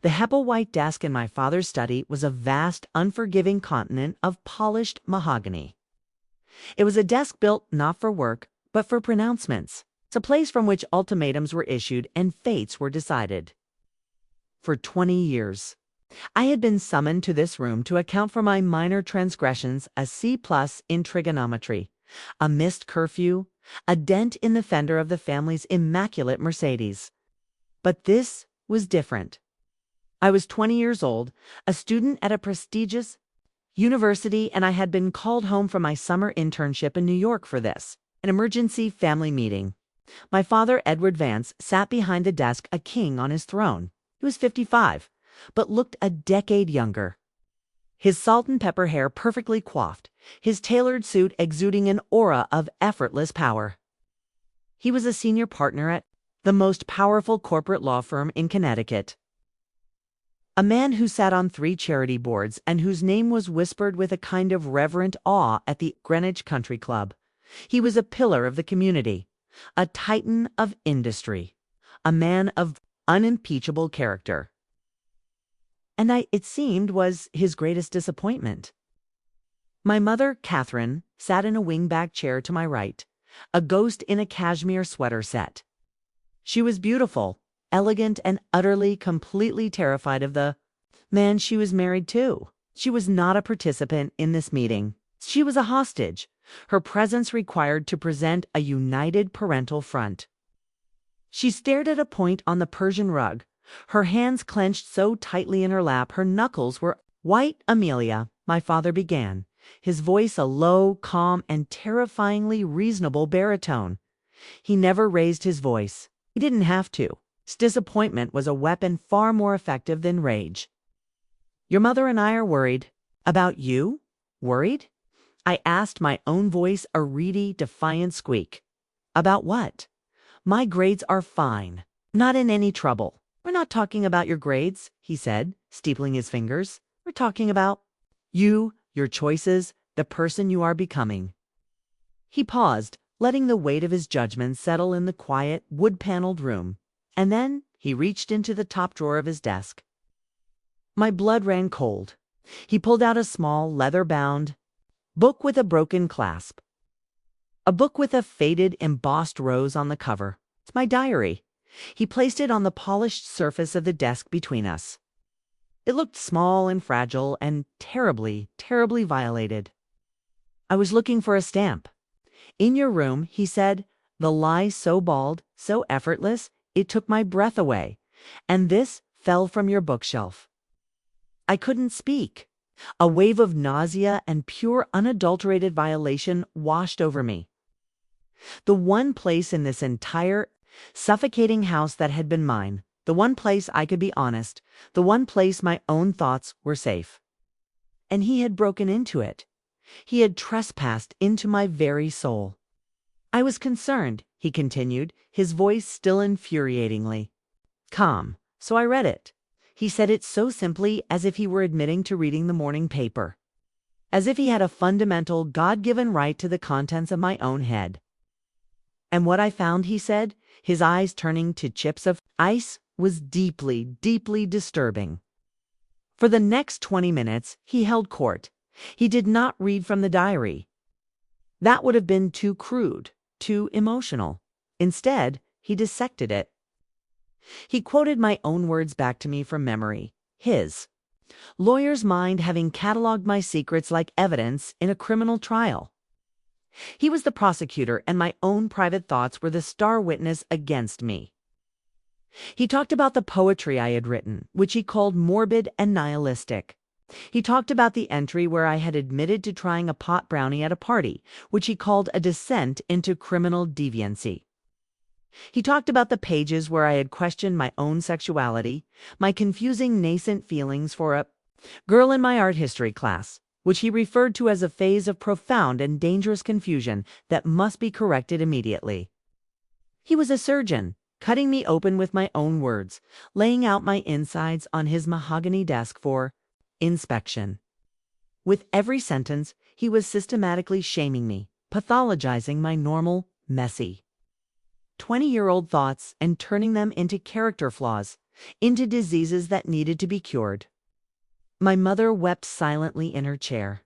The Hebel-white desk in my father's study was a vast, unforgiving continent of polished mahogany. It was a desk built not for work, but for pronouncements. It's a place from which ultimatums were issued and fates were decided. For 20 years, I had been summoned to this room to account for my minor transgressions, a C+ in trigonometry, a missed curfew, a dent in the fender of the family's immaculate Mercedes. But this was different. I was 20 years old, a student at a prestigious university, and I had been called home from my summer internship in New York for this, an emergency family meeting. My father, Edward Vance, sat behind the desk, a king on his throne. He was 55, but looked a decade younger. His salt and pepper hair perfectly coiffed, his tailored suit exuding an aura of effortless power. He was a senior partner at the most powerful corporate law firm in Connecticut. A man who sat on 3 charity boards and whose name was whispered with a kind of reverent awe at the Greenwich Country Club. He was a pillar of the community, a titan of industry, a man of unimpeachable character. And it seemed, was his greatest disappointment. My mother, Catherine, sat in a wing-back chair to my right, a ghost in a cashmere sweater set. She was beautiful, elegant, and utterly, completely terrified of the man she was married to. She was not a participant in this meeting. She was a hostage, her presence required to present a united parental front. She stared at a point on the Persian rug, her hands clenched so tightly in her lap her knuckles were white. "Amelia," my father began, his voice a low, calm, and terrifyingly reasonable baritone. He never raised his voice. He didn't have to. His disappointment was a weapon far more effective than rage. "Your mother and I are worried." "About you? Worried?" I asked, my own voice a reedy, defiant squeak. "About what?" "My grades are fine. Not in any trouble." "We're not talking about your grades," he said, steepling his fingers. "We're talking about you, your choices, the person you are becoming." He paused, letting the weight of his judgment settle in the quiet, wood-paneled room, and then he reached into the top drawer of his desk. My blood ran cold. He pulled out a small, leather-bound book with a broken clasp. A book with a faded, embossed rose on the cover. It's my diary. He placed it on the polished surface of the desk between us. It looked small and fragile and terribly, terribly violated. "I was looking for a stamp." "In your room," he said, the lie so bald, so effortless, it took my breath away. "And this fell from your bookshelf." I couldn't speak. A wave of nausea and pure, unadulterated violation washed over me. The one place in this entire, suffocating house that had been mine, the one place I could be honest, the one place my own thoughts were safe. And he had broken into it. He had trespassed into my very soul. I was concerned, he continued, his voice still infuriatingly calm. "So I read it." He said it so simply, as if he were admitting to reading the morning paper. As if he had a fundamental, God-given right to the contents of my own head. "And what I found," he said, his eyes turning to chips of ice, "was deeply, deeply disturbing." For the next 20 minutes, he held court. He did not read from the diary. That would have been too crude, too emotional. Instead, he dissected it. He quoted my own words back to me from memory, his lawyer's mind having catalogued my secrets like evidence in a criminal trial. He was the prosecutor, and my own private thoughts were the star witness against me. He talked about the poetry I had written, which he called morbid and nihilistic. He talked about the entry where I had admitted to trying a pot brownie at a party, which he called a descent into criminal deviancy. He talked about the pages where I had questioned my own sexuality, my confusing nascent feelings for a girl in my art history class, which he referred to as a phase of profound and dangerous confusion that must be corrected immediately. He was a surgeon, cutting me open with my own words, laying out my insides on his mahogany desk for inspection. With every sentence, he was systematically shaming me, pathologizing my normal, messy 20-year-old thoughts and turning them into character flaws, into diseases that needed to be cured. My mother wept silently in her chair.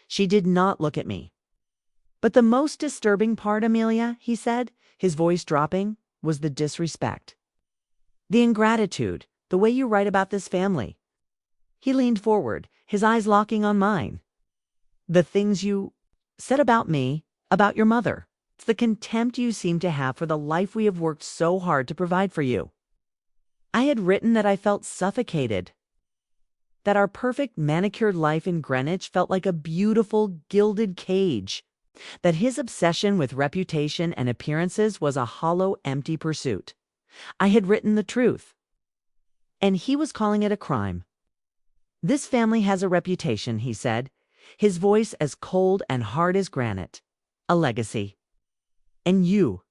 She did not look at me. But the most disturbing part, Amelia, he said, his voice dropping, was the disrespect. The ingratitude, the way you write about this family. He leaned forward, his eyes locking on mine. The things you said about me, about your mother. It's the contempt you seem to have for the life we have worked so hard to provide for you. I had written that I felt suffocated, that our perfect manicured life in Greenwich felt like a beautiful gilded cage, that his obsession with reputation and appearances was a hollow, empty pursuit. I had written the truth, and he was calling it a crime. This family has a reputation, he said, his voice as cold and hard as granite. A legacy. And you,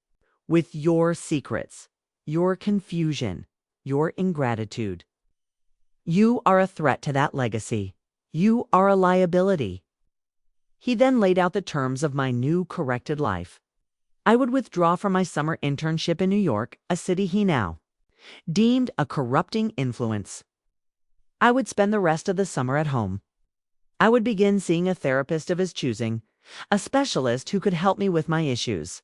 with your secrets, your confusion, your ingratitude. You are a threat to that legacy. You are a liability. He then laid out the terms of my new corrected life. I would withdraw from my summer internship in New York, a city he now deemed a corrupting influence. I would spend the rest of the summer at home. I would begin seeing a therapist of his choosing, a specialist who could help me with my issues.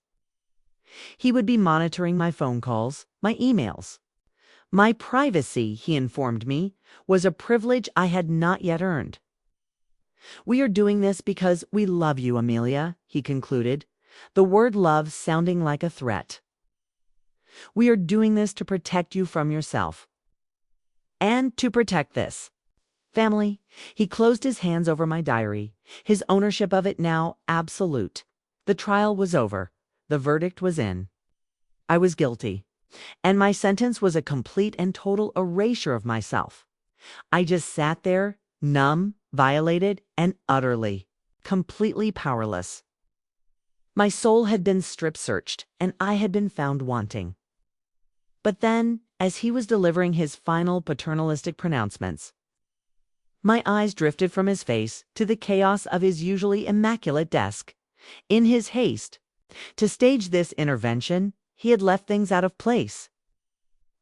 He would be monitoring my phone calls, my emails. My privacy, he informed me, was a privilege I had not yet earned. We are doing this because we love you, Amelia, he concluded, the word love sounding like a threat. We are doing this to protect you from yourself. And to protect this family. He closed his hands over my diary, his ownership of it now absolute. The trial was over. The verdict was in. I was guilty, and my sentence was a complete and total erasure of myself. I just sat there, numb, violated, and utterly, completely powerless. My soul had been strip-searched, and I had been found wanting. But then, as he was delivering his final paternalistic pronouncements, my eyes drifted from his face to the chaos of his usually immaculate desk. In his haste to stage this intervention, he had left things out of place.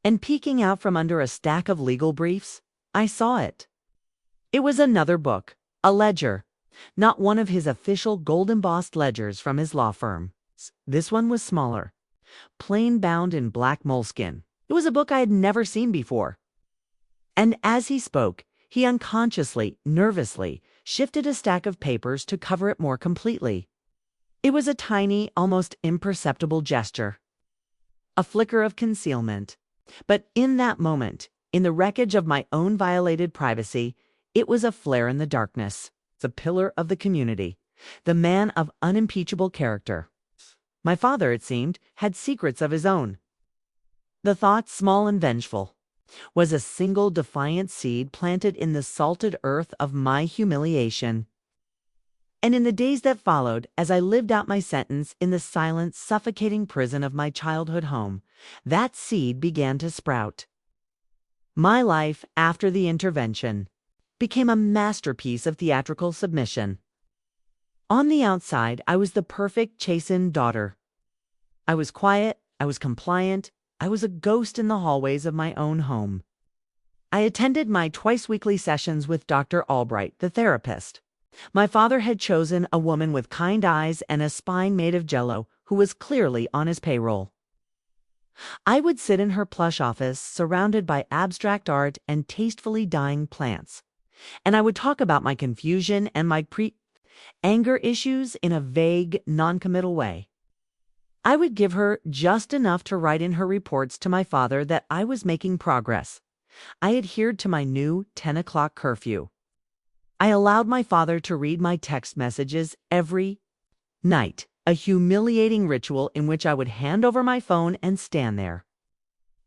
And peeking out from under a stack of legal briefs, I saw it. It was another book, a ledger, not one of his official gold-embossed ledgers from his law firm. This one was smaller, plain bound in black moleskin. It was a book I had never seen before. And as he spoke, he unconsciously, nervously, shifted a stack of papers to cover it more completely. It was a tiny, almost imperceptible gesture, a flicker of concealment. But in that moment, in the wreckage of my own violated privacy, it was a flare in the darkness, the pillar of the community, the man of unimpeachable character. My father, it seemed, had secrets of his own. The thought, small and vengeful, was a single defiant seed planted in the salted earth of my humiliation. And in the days that followed, as I lived out my sentence in the silent, suffocating prison of my childhood home, that seed began to sprout. My life, after the intervention, became a masterpiece of theatrical submission. On the outside, I was the perfect, chastened daughter. I was quiet, I was compliant, I was a ghost in the hallways of my own home. I attended my twice-weekly sessions with Dr. Albright, the therapist. My father had chosen a woman with kind eyes and a spine made of jello who was clearly on his payroll. I would sit in her plush office surrounded by abstract art and tastefully dying plants, and I would talk about my confusion and my anger issues in a vague, noncommittal way. I would give her just enough to write in her reports to my father that I was making progress. I adhered to my new 10 o'clock curfew. I allowed my father to read my text messages every night, a humiliating ritual in which I would hand over my phone and stand there,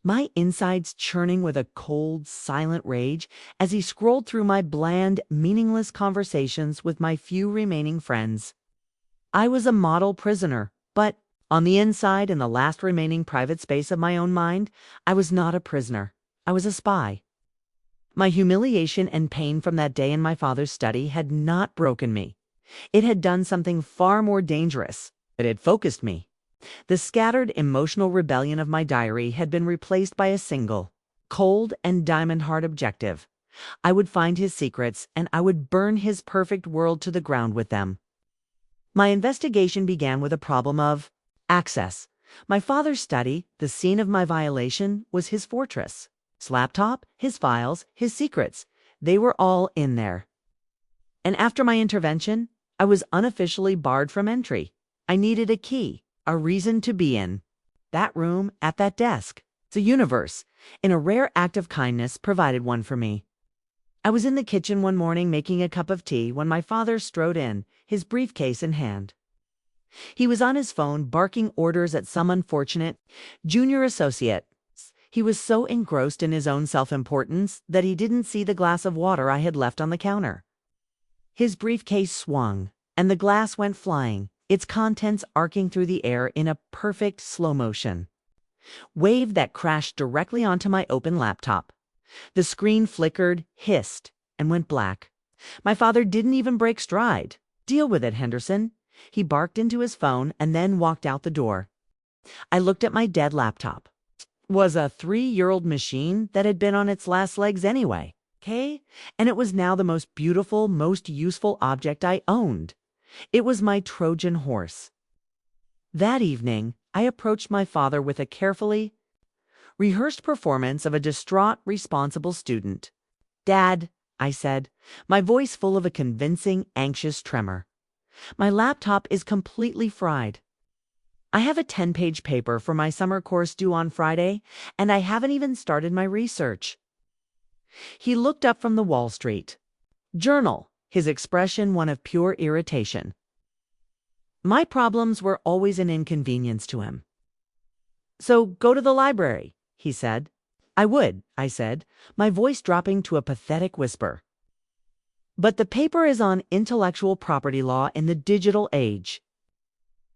my insides churning with a cold, silent rage as he scrolled through my bland, meaningless conversations with my few remaining friends. I was a model prisoner, but on the inside, in the last remaining private space of my own mind, I was not a prisoner. I was a spy. My humiliation and pain from that day in my father's study had not broken me. It had done something far more dangerous. It had focused me. The scattered emotional rebellion of my diary had been replaced by a single, Cold and diamond-hard objective. I would find his secrets, and I would burn his perfect world to the ground with them. My investigation began with a problem of access. My father's study, the scene of my violation, was his fortress. His laptop, his files, his secrets, they were all in there. And after my intervention, I was unofficially barred from entry. I needed a key, a reason to be in that room at that desk. The universe, in a rare act of kindness, provided one for me. I was in the kitchen one morning making a cup of tea when my father strode in, his briefcase in hand. He was on his phone barking orders at some unfortunate junior associate. He was so engrossed in his own self-importance that he didn't see the glass of water I had left on the counter. His briefcase swung, and the glass went flying, its contents arcing through the air in a perfect slow motion. Wave that crashed directly onto my open laptop. The screen flickered, hissed, and went black. My father didn't even break stride. "Deal with it, Henderson." He barked into his phone and then walked out the door. I looked at my dead laptop. It was a 3-year-old machine that had been on its last legs anyway, okay? And it was now the most beautiful, most useful object I owned. It was my Trojan horse. That evening, I approached my father with a carefully rehearsed performance of a distraught, responsible student. "Dad," I said, my voice full of a convincing, anxious tremor, "my laptop is completely fried. I have a 10-page paper for my summer course due on Friday, and I haven't even started my research." He looked up from the Wall Street Journal, his expression one of pure irritation. My problems were always an inconvenience to him. "So go to the library," he said. "I would," I said, my voice dropping to a pathetic whisper. "But the paper is on intellectual property law in the digital age.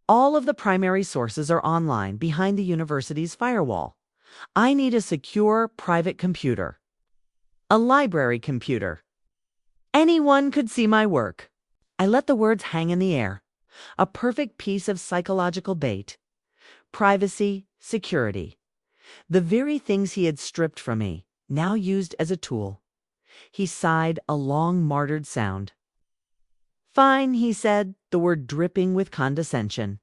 All of the primary sources are online behind the university's firewall. I need a secure private computer. A library computer. Anyone could see my work." I let the words hang in the air. A perfect piece of psychological bait. Privacy, security. The very things he had stripped from me, now used as a tool. He sighed, a long, martyred sound. "Fine," he said, the word dripping with condescension.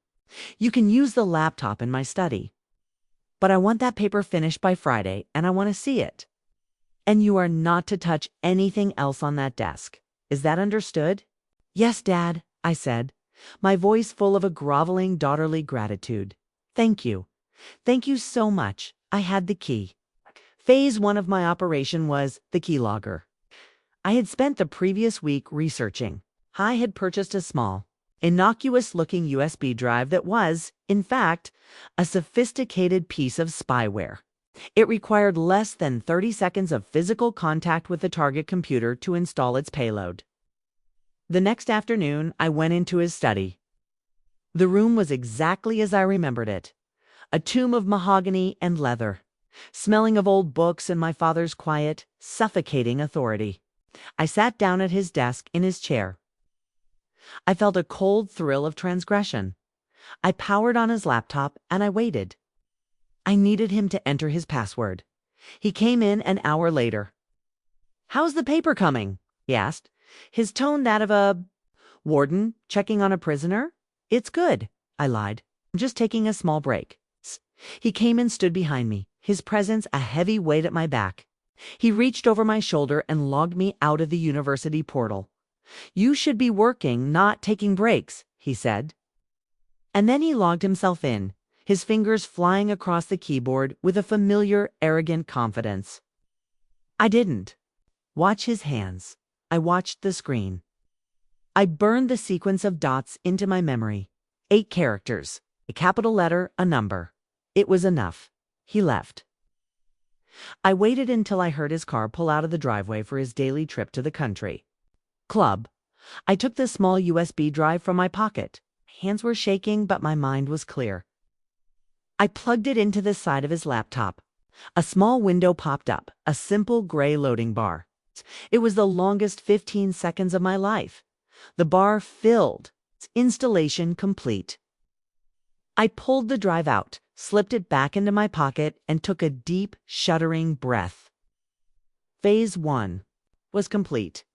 "You can use the laptop in my study. But I want that paper finished by Friday, and I want to see it. And you are not to touch anything else on that desk. Is that understood?" "Yes, Dad," I said, my voice full of a groveling daughterly gratitude. "Thank you. Thank you so much. I had the key." Phase 1 of my operation was the keylogger. I had spent the previous week researching. I had purchased a small, innocuous-looking USB drive that was, in fact, a sophisticated piece of spyware. It required less than 30 seconds of physical contact with the target computer to install its payload. The next afternoon, I went into his study. The room was exactly as I remembered it. A tomb of mahogany and leather, smelling of old books and my father's quiet, suffocating authority. I sat down at his desk in his chair. I felt a cold thrill of transgression. I powered on his laptop and I waited. I needed him to enter his password. He came in an hour later. "How's the paper coming?" he asked, his tone that of a warden checking on a prisoner. "It's good," I lied. "I'm just taking a small break." He came and stood behind me, his presence a heavy weight at my back. He reached over my shoulder and logged me out of the university portal. "You should be working, not taking breaks," he said. And then he logged himself in, his fingers flying across the keyboard with a familiar, arrogant confidence. I didn't watch his hands. I watched the screen. I burned the sequence of dots into my memory. 8 characters, a capital letter, a number. It was enough. He left. I waited until I heard his car pull out of the driveway for his daily trip to the country club. I took the small USB drive from my pocket. Hands were shaking, but my mind was clear. I plugged it into the side of his laptop. A small window popped up, a simple gray loading bar. It was the longest 15 seconds of my life. The bar filled, its installation complete. I pulled the drive out, slipped it back into my pocket, and took a deep, shuddering breath. Phase 1 was complete.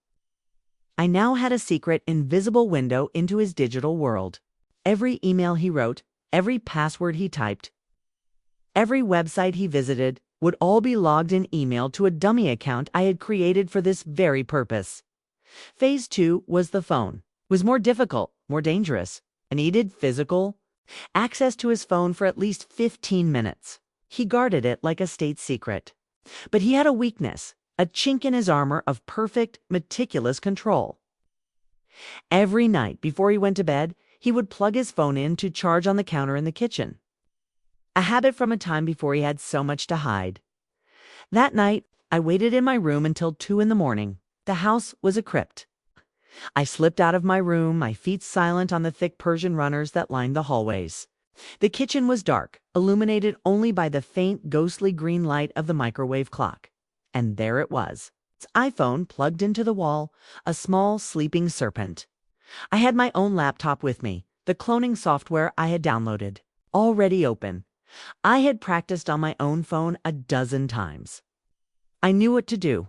I now had a secret, invisible window into his digital world. Every email he wrote, every password he typed, every website he visited would all be logged and emailed to a dummy account I had created for this very purpose. Phase 2 was the phone. It was more difficult, more dangerous. I needed physical access to his phone for at least 15 minutes. He guarded it like a state secret. But he had a weakness, a chink in his armor of perfect, meticulous control. Every night before he went to bed, he would plug his phone in to charge on the counter in the kitchen. A habit from a time before he had so much to hide. That night, I waited in my room until 2 in the morning. The house was a crypt. I slipped out of my room, my feet silent on the thick Persian runners that lined the hallways. The kitchen was dark, illuminated only by the faint, ghostly green light of the microwave clock. And there it was, its iPhone plugged into the wall, a small, sleeping serpent. I had my own laptop with me, the cloning software I had downloaded, already open. I had practiced on my own phone a dozen times. I knew what to do.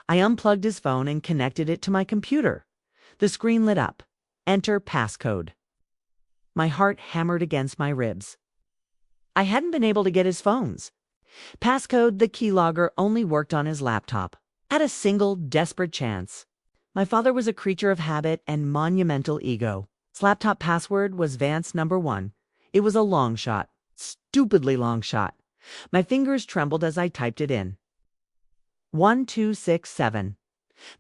I unplugged his phone and connected it to my computer. The screen lit up. Enter passcode. My heart hammered against my ribs. I hadn't been able to get his phones. Passcode, the keylogger, only worked on his laptop. At a single, desperate chance. My father was a creature of habit and monumental ego. His laptop password was Vance #1. It was a long shot. Stupidly long shot. My fingers trembled as I typed it in. 1267.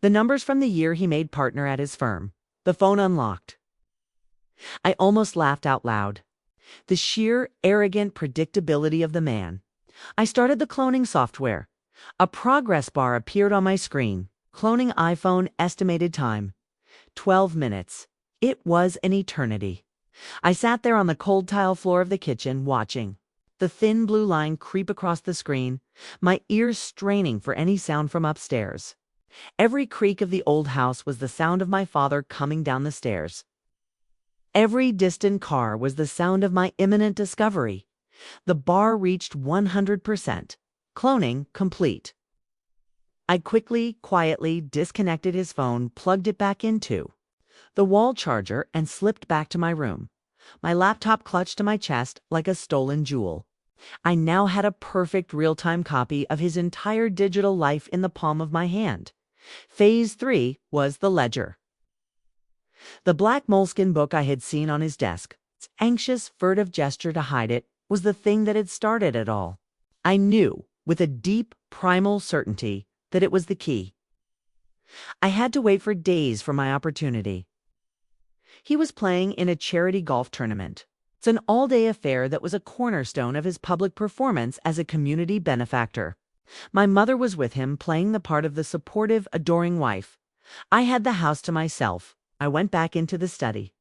The numbers from the year he made partner at his firm. The phone unlocked. I almost laughed out loud. The sheer, arrogant predictability of the man. I started the cloning software. A progress bar appeared on my screen. Cloning iPhone estimated time. 12 minutes. It was an eternity. I sat there on the cold tile floor of the kitchen, watching the thin blue line creep across the screen, my ears straining for any sound from upstairs. Every creak of the old house was the sound of my father coming down the stairs. Every distant car was the sound of my imminent discovery. The bar reached 100%. Cloning complete. I quickly, quietly disconnected his phone, plugged it back into the wall charger, and slipped back to my room. My laptop clutched to my chest like a stolen jewel. I now had a perfect real-time copy of his entire digital life in the palm of my hand. Phase 3 was the ledger. The black moleskin book I had seen on his desk, its anxious, furtive gesture to hide it, was the thing that had started it all. I knew, with a deep, primal certainty, that it was the key. I had to wait for days for my opportunity. He was playing in a charity golf tournament. It's an all-day affair that was a cornerstone of his public performance as a community benefactor. My mother was with him, playing the part of the supportive, adoring wife. I had the house to myself. I went back into the study.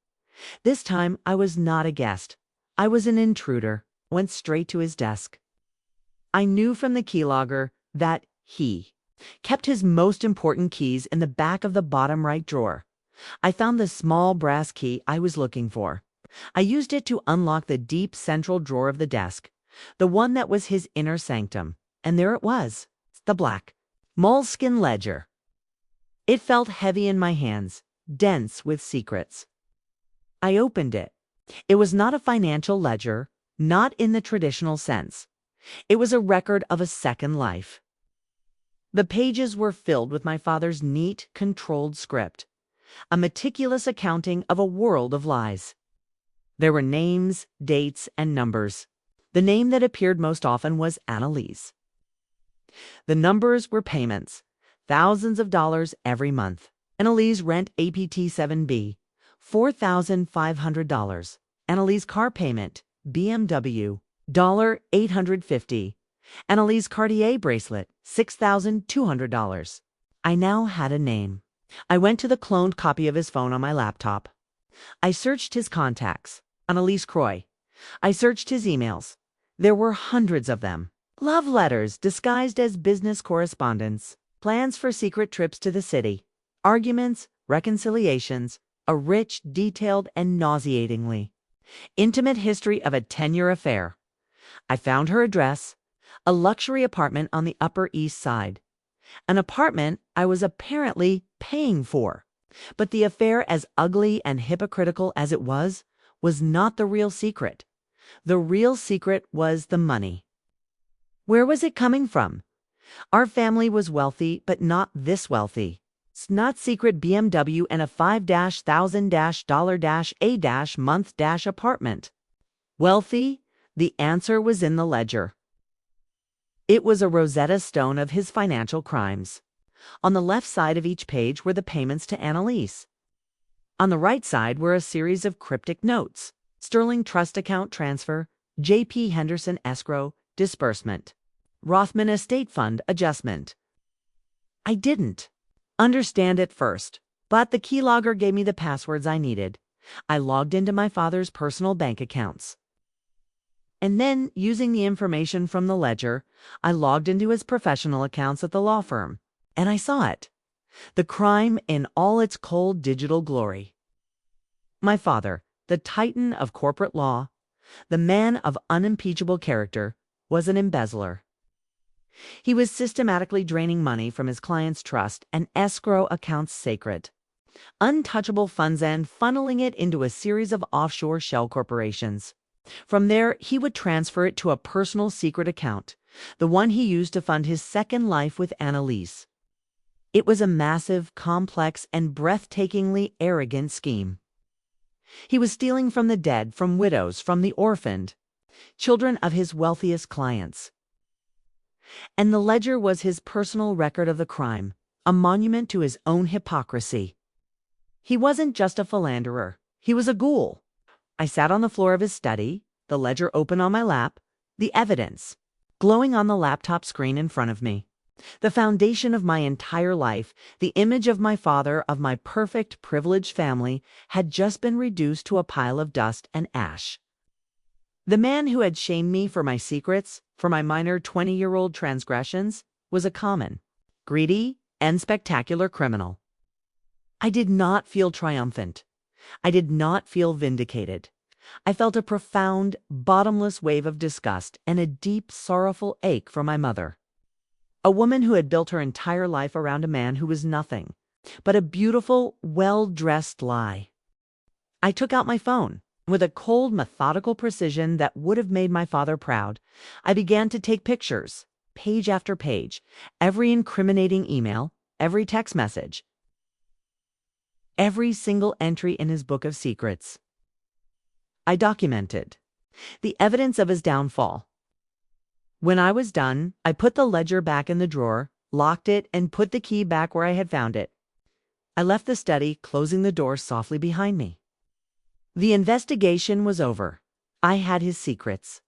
This time, I was not a guest. I was an intruder. Went straight to his desk. I knew from the keylogger that he kept his most important keys in the back of the bottom right drawer. I found the small brass key I was looking for. I used it to unlock the deep central drawer of the desk, the one that was his inner sanctum. And there it was, the black moleskin ledger. It felt heavy in my hands, dense with secrets. I opened it. It was not a financial ledger, not in the traditional sense. It was a record of a second life. The pages were filled with my father's neat, controlled script, a meticulous accounting of a world of lies. There were names, dates, and numbers. The name that appeared most often was Annalise. The numbers were payments, thousands of dollars every month. Annalise rent APT 7B, $4,500. Annalise car payment, BMW, $850. Annalise Cartier bracelet, $6,200. I now had a name. I went to the cloned copy of his phone on my laptop. I searched his contacts. Annalise Croy. I searched his emails. There were hundreds of them. Love letters disguised as business correspondence. Plans for secret trips to the city. Arguments, reconciliations. A rich, detailed, and nauseatingly intimate history of a 10-year affair. I found her address, a luxury apartment on the Upper East Side. An apartment I was apparently paying for. But the affair, as ugly and hypocritical as it was not the real secret. The real secret was the money. Where was it coming from? Our family was wealthy, but not this wealthy. It's not secret BMW and a $5,000-a-month apartment. Wealthy? The answer was in the ledger. It was a Rosetta Stone of his financial crimes. On the left side of each page were the payments to Annalise. On the right side were a series of cryptic notes: Sterling Trust Account Transfer, J.P. Henderson Escrow, Disbursement, Rothman Estate Fund Adjustment. I didn't understand at first, but the keylogger gave me the passwords I needed. I logged into my father's personal bank accounts. And then, using the information from the ledger, I logged into his professional accounts at the law firm. And I saw it. The crime in all its cold digital glory. My father, the titan of corporate law, the man of unimpeachable character, was an embezzler. He was systematically draining money from his clients' trust and escrow accounts sacred, untouchable funds, and funneling it into a series of offshore shell corporations. From there, he would transfer it to a personal secret account, the one he used to fund his second life with Annalise. It was a massive, complex, and breathtakingly arrogant scheme. He was stealing from the dead, from widows, from the orphaned, children of his wealthiest clients. And the ledger was his personal record of the crime, a monument to his own hypocrisy. He wasn't just a philanderer, he was a ghoul. I sat on the floor of his study, the ledger open on my lap, the evidence glowing on the laptop screen in front of me. The foundation of my entire life, the image of my father, of my perfect, privileged family, had just been reduced to a pile of dust and ash. The man who had shamed me for my secrets, for my minor 20-year-old transgressions, was a common, greedy, and spectacular criminal. I did not feel triumphant. I did not feel vindicated. I felt a profound, bottomless wave of disgust and a deep, sorrowful ache for my mother. A woman who had built her entire life around a man who was nothing but a beautiful, well-dressed lie. I took out my phone. With a cold, methodical precision that would have made my father proud, I began to take pictures, page after page, every incriminating email, every text message, every single entry in his book of secrets. I documented the evidence of his downfall. When I was done, I put the ledger back in the drawer, locked it, and put the key back where I had found it. I left the study, closing the door softly behind me. The investigation was over. I had his secrets.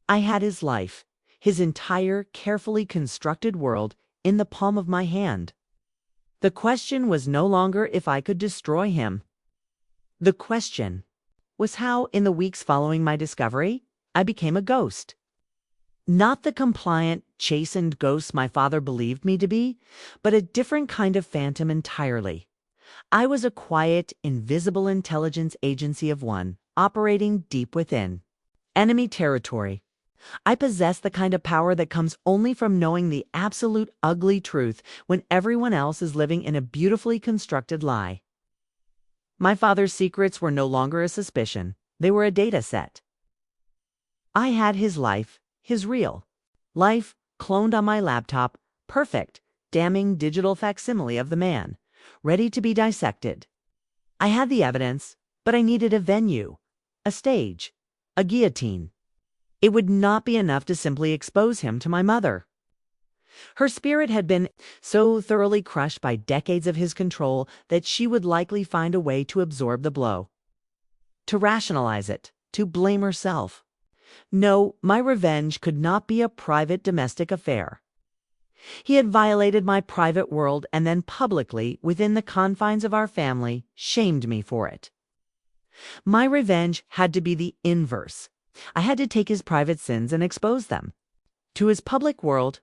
I had his life, his entire, carefully constructed world in the palm of my hand. The question was no longer if I could destroy him. The question was how, in the weeks following my discovery, I became a ghost. Not the compliant, chastened ghost my father believed me to be, but a different kind of phantom entirely. I was a quiet, invisible intelligence agency of one, operating deep within enemy territory. I possessed the kind of power that comes only from knowing the absolute ugly truth when everyone else is living in a beautifully constructed lie. My father's secrets were no longer a suspicion. They were a data set. I had his life, his real life, cloned on my laptop, perfect, damning digital facsimile of the man, ready to be dissected. I had the evidence, but I needed a venue, a stage, a guillotine. It would not be enough to simply expose him to my mother. Her spirit had been so thoroughly crushed by decades of his control that she would likely find a way to absorb the blow, to rationalize it, to blame herself. No, my revenge could not be a private domestic affair. He had violated my private world and then publicly, within the confines of our family, shamed me for it. My revenge had to be the inverse. I had to take his private sins and expose them. To his public world,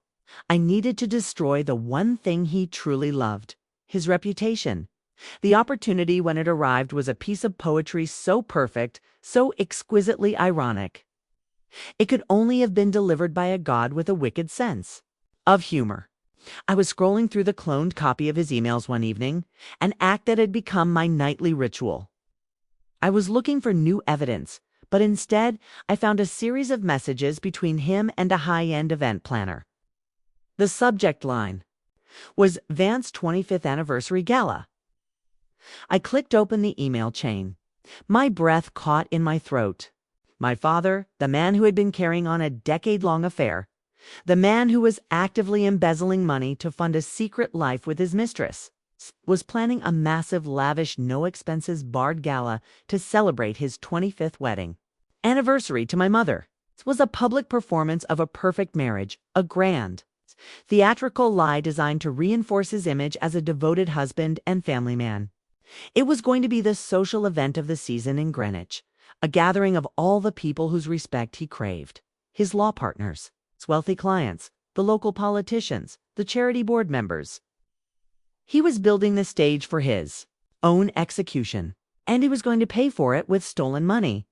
I needed to destroy the one thing he truly loved, his reputation. The opportunity when it arrived was a piece of poetry so perfect, so exquisitely ironic. It could only have been delivered by a god with a wicked sense of humor. I was scrolling through the cloned copy of his emails one evening, an act that had become my nightly ritual. I was looking for new evidence, but instead I found a series of messages between him and a high-end event planner. The subject line was Vance 25th Anniversary Gala. I clicked open the email chain. My breath caught in my throat. My father, the man who had been carrying on a decade-long affair, the man who was actively embezzling money to fund a secret life with his mistress, was planning a massive, lavish, no-expenses barred gala to celebrate his 25th wedding anniversary to my mother. It was a public performance of a perfect marriage, a grand, theatrical lie designed to reinforce his image as a devoted husband and family man. It was going to be the social event of the season in Greenwich, a gathering of all the people whose respect he craved, his law partners, his wealthy clients, the local politicians, the charity board members. He was building the stage for his own execution, and he was going to pay for it with stolen money.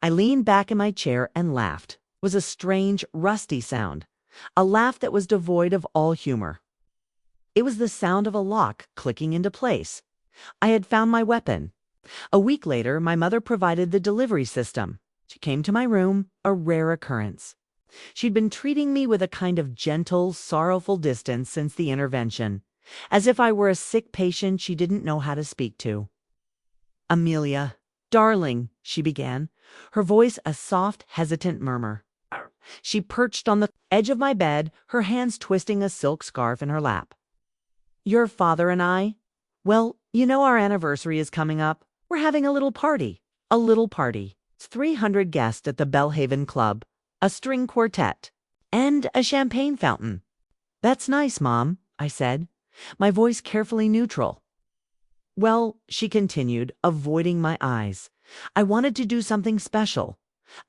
I leaned back in my chair and laughed. It was a strange, rusty sound, a laugh that was devoid of all humor. It was the sound of a lock clicking into place. I had found my weapon. A week later, my mother provided the delivery system. She came to my room, a rare occurrence. She'd been treating me with a kind of gentle, sorrowful distance since the intervention, as if I were a sick patient she didn't know how to speak to. "Amelia, darling," she began, her voice a soft, hesitant murmur. She perched on the edge of my bed, her hands twisting a silk scarf in her lap. "Your father and I, well, you know our anniversary is coming up. We're having a little party. A little party. It's 300 guests at the Belhaven Club, a string quartet, and a champagne fountain." "That's nice, Mom," I said, my voice carefully neutral. "Well," she continued, avoiding my eyes, "I wanted to do something special,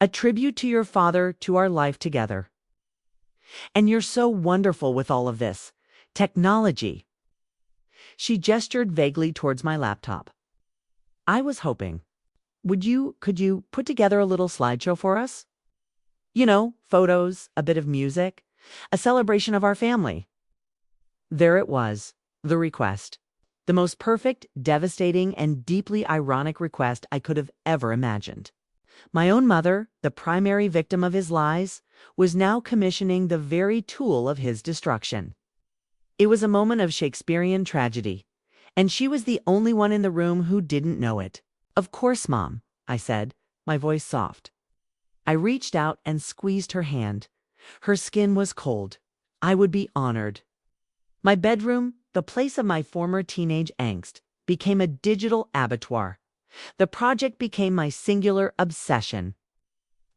a tribute to your father, to our life together. And you're so wonderful with all of this technology." She gestured vaguely towards my laptop. "I was hoping. Could you put together a little slideshow for us? You know, photos, a bit of music, a celebration of our family." There it was, the request. The most perfect, devastating, and deeply ironic request I could have ever imagined. My own mother, the primary victim of his lies, was now commissioning the very tool of his destruction. It was a moment of Shakespearean tragedy, and she was the only one in the room who didn't know it. "Of course, Mom," I said, my voice soft. I reached out and squeezed her hand. Her skin was cold. I would be honored. My bedroom, the place of my former teenage angst, became a digital abattoir. The project became my singular obsession.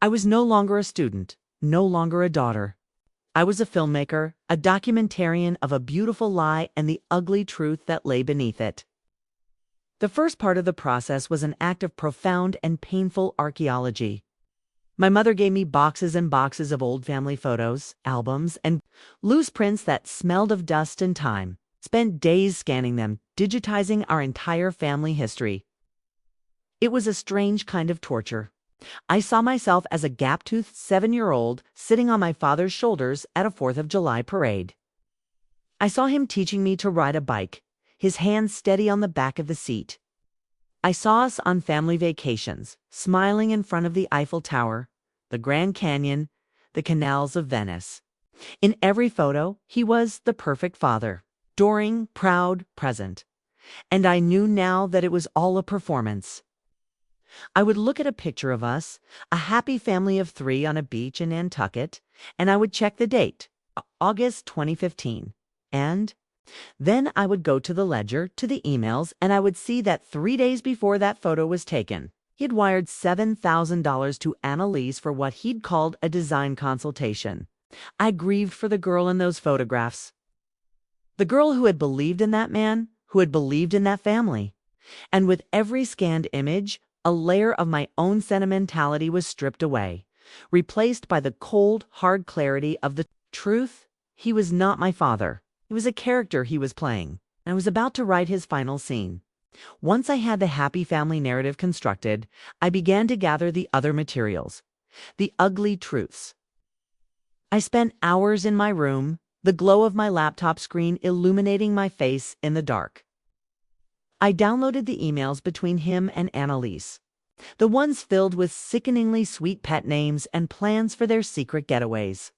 I was no longer a student, no longer a daughter. I was a filmmaker, a documentarian of a beautiful lie and the ugly truth that lay beneath it. The first part of the process was an act of profound and painful archaeology. My mother gave me boxes and boxes of old family photos, albums, and loose prints that smelled of dust and time. Spent days scanning them, digitizing our entire family history. It was a strange kind of torture. I saw myself as a gap-toothed 7-year-old sitting on my father's shoulders at a 4th of July parade. I saw him teaching me to ride a bike, his hands steady on the back of the seat. I saw us on family vacations, smiling in front of the Eiffel Tower, the Grand Canyon, the canals of Venice. In every photo, he was the perfect father, adoring, proud, present. And I knew now that it was all a performance. I would look at a picture of us, a happy family of 3 on a beach in Nantucket, and I would check the date, August 2015, and then I would go to the ledger, to the emails, and I would see that 3 days before that photo was taken, he'd wired $7,000 to Annalise for what he'd called a design consultation. I grieved for the girl in those photographs. The girl who had believed in that man, who had believed in that family. And with every scanned image, a layer of my own sentimentality was stripped away, replaced by the cold, hard clarity of the truth. He was not my father. It was a character he was playing. I was about to write his final scene. Once I had the happy family narrative constructed, I began to gather the other materials. The ugly truths. I spent hours in my room, the glow of my laptop screen illuminating my face in the dark. I downloaded the emails between him and Annalise, the ones filled with sickeningly sweet pet names and plans for their secret getaways.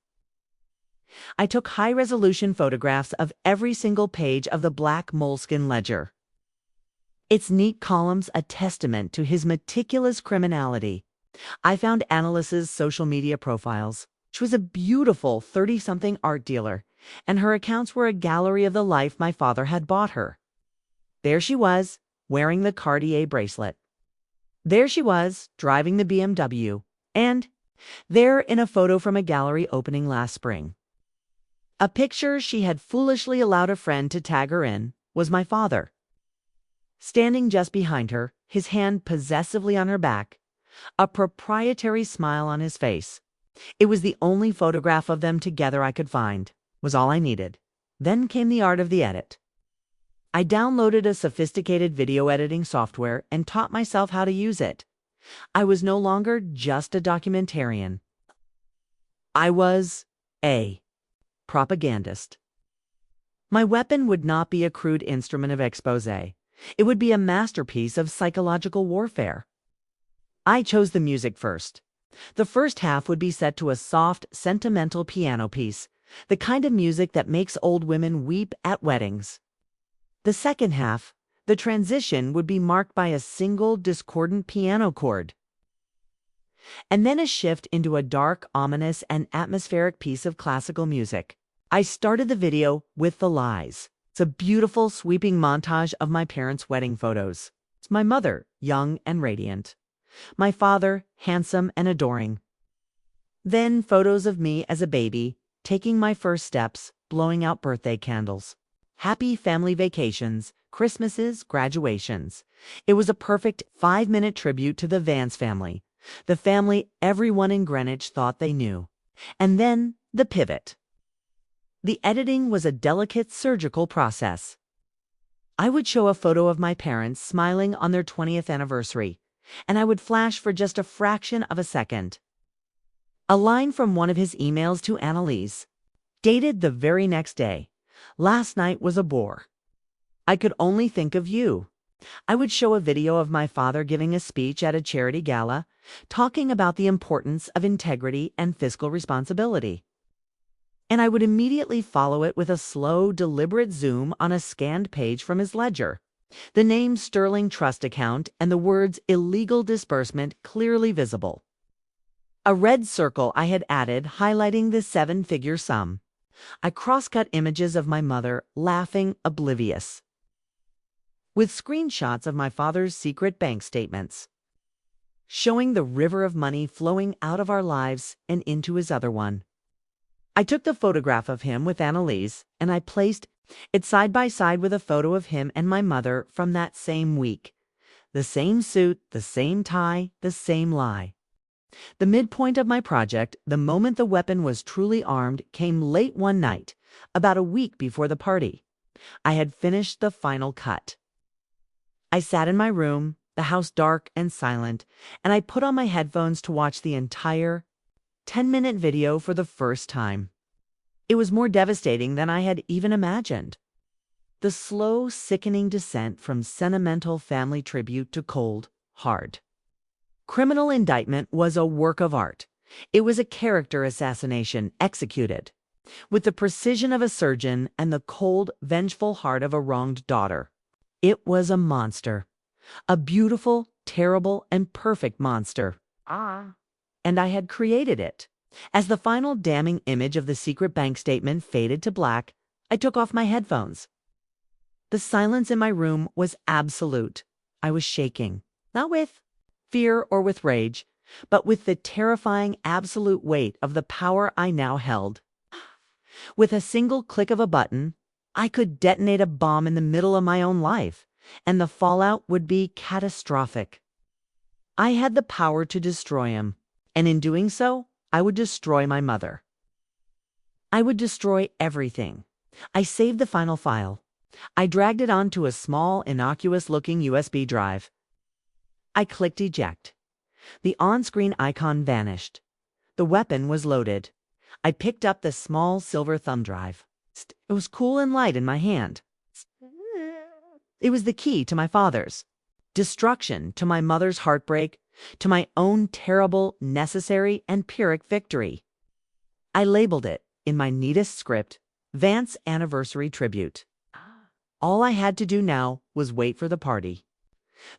I took high-resolution photographs of every single page of the black moleskin ledger. Its neat columns a testament to his meticulous criminality. I found Annalise's social media profiles. She was a beautiful 30-something art dealer, and her accounts were a gallery of the life my father had bought her. There she was, wearing the Cartier bracelet. There she was, driving the BMW. And there, in a photo from a gallery opening last spring. A picture she had foolishly allowed a friend to tag her in was my father. Standing just behind her, his hand possessively on her back, a proprietary smile on his face. It was the only photograph of them together I could find, was all I needed. Then came the art of the edit. I downloaded a sophisticated video editing software and taught myself how to use it. I was no longer just a documentarian. I was a propagandist. My weapon would not be a crude instrument of exposé. It would be a masterpiece of psychological warfare. I chose the music first. The first half would be set to a soft, sentimental piano piece, the kind of music that makes old women weep at weddings. The second half, the transition, would be marked by a single discordant piano chord. And then a shift into a dark, ominous, and atmospheric piece of classical music. I started the video with The Lies. It's a beautiful, sweeping montage of my parents' wedding photos. It's my mother, young and radiant. My father, handsome and adoring. Then photos of me as a baby, taking my first steps, blowing out birthday candles. Happy family vacations, Christmases, graduations. It was a perfect 5-minute tribute to the Vance family, the family everyone in Greenwich thought they knew. And then the pivot. The editing was a delicate surgical process. I would show a photo of my parents smiling on their 20th anniversary, and I would flash for just a fraction of a second. A line from one of his emails to Annalise, dated the very next day. Last night was a bore. I could only think of you. I would show a video of my father giving a speech at a charity gala, talking about the importance of integrity and fiscal responsibility. And I would immediately follow it with a slow, deliberate zoom on a scanned page from his ledger. The name Sterling Trust Account and the words illegal disbursement clearly visible. A red circle I had added highlighting the 7-figure sum. I cross-cut images of my mother, laughing, oblivious, with screenshots of my father's secret bank statements, showing the river of money flowing out of our lives and into his other one. I took the photograph of him with Annalise, and I placed it side by side with a photo of him and my mother from that same week. The same suit, the same tie, the same lie. The midpoint of my project, the moment the weapon was truly armed, came late one night, about a week before the party. I had finished the final cut. I sat in my room, the house dark and silent, and I put on my headphones to watch the entire 10-minute video for the first time. It was more devastating than I had even imagined. The slow, sickening descent from sentimental family tribute to cold, hard criminal indictment was a work of art. It was a character assassination executed with the precision of a surgeon and the cold, vengeful heart of a wronged daughter. It was a monster. A beautiful, terrible, and perfect monster. And I had created it. As the final damning image of the secret bank statement faded to black, I took off my headphones. The silence in my room was absolute. I was shaking, not with fear or with rage, but with the terrifying absolute weight of the power I now held. With a single click of a button, I could detonate a bomb in the middle of my own life, and the fallout would be catastrophic. I had the power to destroy him, and in doing so, I would destroy my mother. I would destroy everything. I saved the final file. I dragged it onto a small, innocuous-looking USB drive. I clicked eject. The on-screen icon vanished. The weapon was loaded. I picked up the small silver thumb drive. It was cool and light in my hand. It was the key to my father's destruction, to my mother's heartbreak, to my own terrible, necessary, and Pyrrhic victory. I labeled it, in my neatest script, Vance Anniversary Tribute. All I had to do now was wait for the party.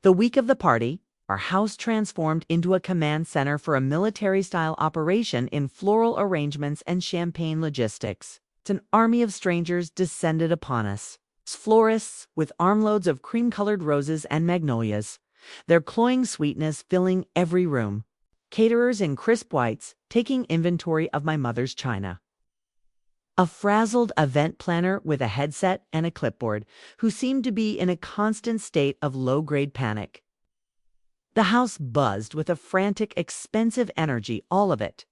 The week of the party, our house transformed into a command center for a military-style operation in floral arrangements and champagne logistics. An army of strangers descended upon us. Florists with armloads of cream-colored roses and magnolias, their cloying sweetness filling every room. Caterers in crisp whites taking inventory of my mother's china. A frazzled event planner with a headset and a clipboard who seemed to be in a constant state of low-grade panic. The house buzzed with a frantic, expensive energy, all of it,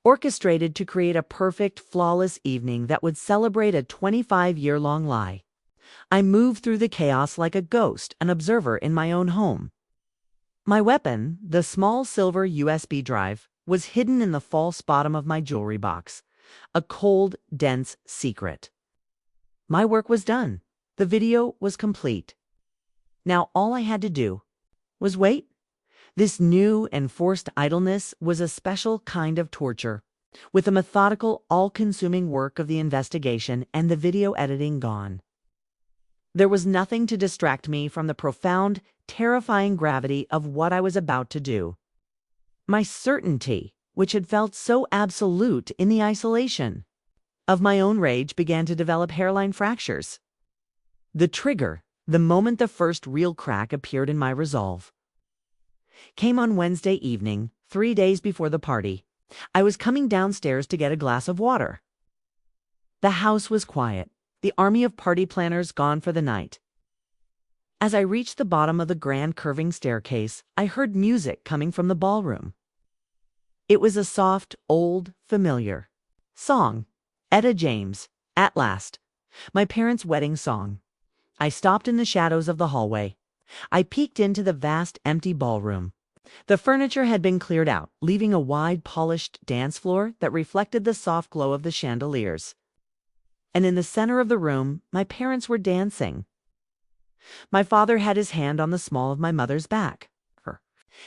orchestrated to create a perfect, flawless evening that would celebrate a 25-year-long lie. I moved through the chaos like a ghost, an observer in my own home. My weapon, the small silver USB drive, was hidden in the false bottom of my jewelry box, a cold, dense secret. My work was done. The video was complete. Now all I had to do was wait. This new and forced idleness was a special kind of torture, with the methodical, all-consuming work of the investigation and the video editing gone. There was nothing to distract me from the profound, terrifying gravity of what I was about to do. My certainty, which had felt so absolute in the isolation of my own rage, began to develop hairline fractures. The trigger, the moment the first real crack appeared in my resolve, came on Wednesday evening, 3 days before the party. I was coming downstairs to get a glass of water. The house was quiet, the army of party planners gone for the night. As I reached the bottom of the grand curving staircase, I heard music coming from the ballroom. It was a soft, old, familiar song. Etta James, At Last, my parents' wedding song. I stopped in the shadows of the hallway. I peeked into the vast, empty ballroom. The furniture had been cleared out, leaving a wide, polished dance floor that reflected the soft glow of the chandeliers. And in the center of the room, my parents were dancing. My father had his hand on the small of my mother's back. Her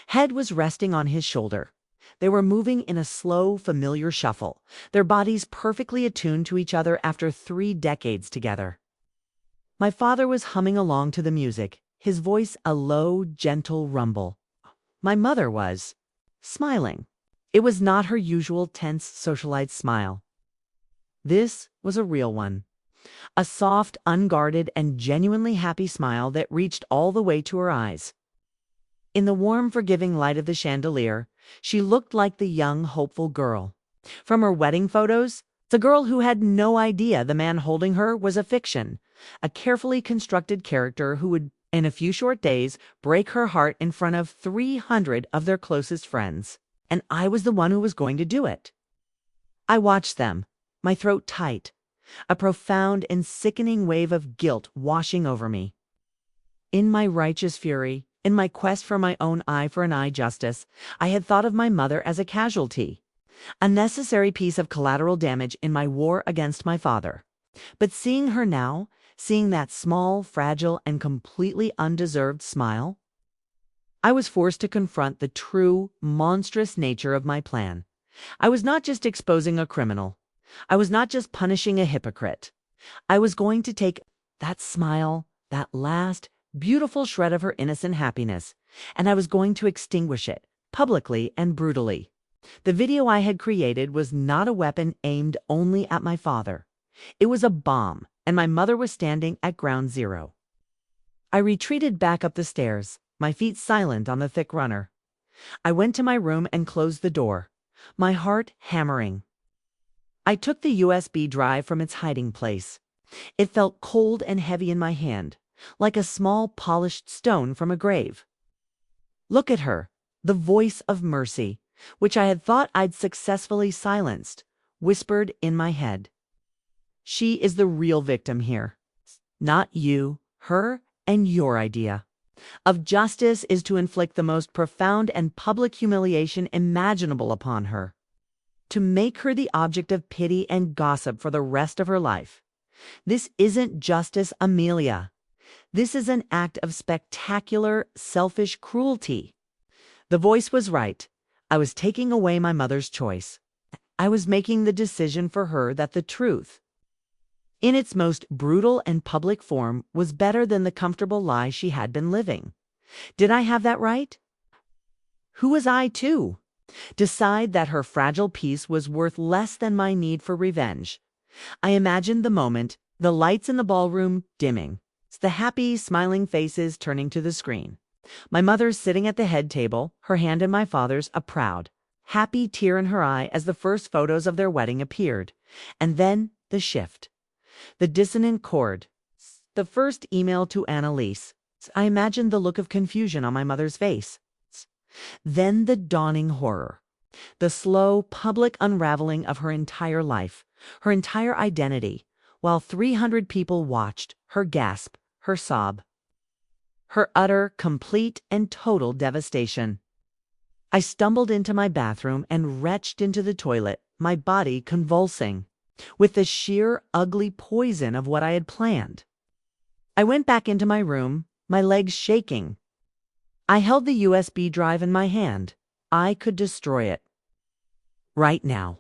head was resting on his shoulder. They were moving in a slow, familiar shuffle, their bodies perfectly attuned to each other after 3 decades together. My father was humming along to the music, his voice a low, gentle rumble. My mother was smiling. It was not her usual tense socialite smile. This was a real one. A soft, unguarded, and genuinely happy smile that reached all the way to her eyes. In the warm, forgiving light of the chandelier, she looked like the young, hopeful girl from her wedding photos, the girl who had no idea the man holding her was a fiction, a carefully constructed character who would, in a few short days, break her heart in front of 300 of their closest friends. And I was the one who was going to do it. I watched them, my throat tight, a profound and sickening wave of guilt washing over me. In my righteous fury, in my quest for my own eye for an eye justice, I had thought of my mother as a casualty, a necessary piece of collateral damage in my war against my father. But seeing her now, seeing that small, fragile, and completely undeserved smile, I was forced to confront the true, monstrous nature of my plan. I was not just exposing a criminal. I was not just punishing a hypocrite. I was going to take that smile, that last, beautiful shred of her innocent happiness, and I was going to extinguish it, publicly and brutally. The video I had created was not a weapon aimed only at my father. It was a bomb, and my mother was standing at ground zero. I retreated back up the stairs, my feet silent on the thick runner. I went to my room and closed the door, my heart hammering. I took the USB drive from its hiding place. It felt cold and heavy in my hand, like a small polished stone from a grave. Look at her, the voice of mercy, which I had thought I'd successfully silenced, whispered in my head. She is the real victim here. Not you, her, and your idea of justice is to inflict the most profound and public humiliation imaginable upon her. to make her the object of pity and gossip for the rest of her life. This isn't justice, Amelia. This is an act of spectacular, selfish cruelty. The voice was right. I was taking away my mother's choice. I was making the decision for her that the truth, in its most brutal and public form, was better than the comfortable lie she had been living. Did I have that right? Who was I to decide that her fragile peace was worth less than my need for revenge? I imagined the moment, the lights in the ballroom dimming, the happy, smiling faces turning to the screen. My mother sitting at the head table, her hand in my father's, a proud, happy tear in her eye as the first photos of their wedding appeared. And then the shift. The dissonant chord. The first email to Annalise. I imagined the look of confusion on my mother's face. Then the dawning horror. The slow, public unraveling of her entire life, her entire identity, while 300 people watched, her gasp, her sob, her utter, complete, and total devastation. I stumbled into my bathroom and retched into the toilet, my body convulsing with the sheer, ugly poison of what I had planned. I went back into my room, my legs shaking. I held the USB drive in my hand. I could destroy it. Right now.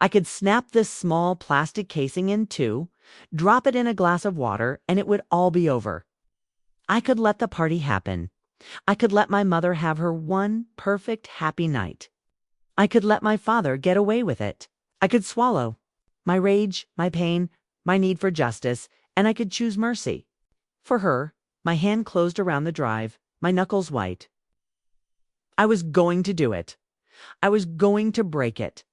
I could snap this small plastic casing in two, drop it in a glass of water, and it would all be over. I could let the party happen. I could let my mother have her one perfect, happy night. I could let my father get away with it. I could swallow my rage, my pain, my need for justice, and I could choose mercy. For her, my hand closed around the drive, my knuckles white. I was going to do it. I was going to break it.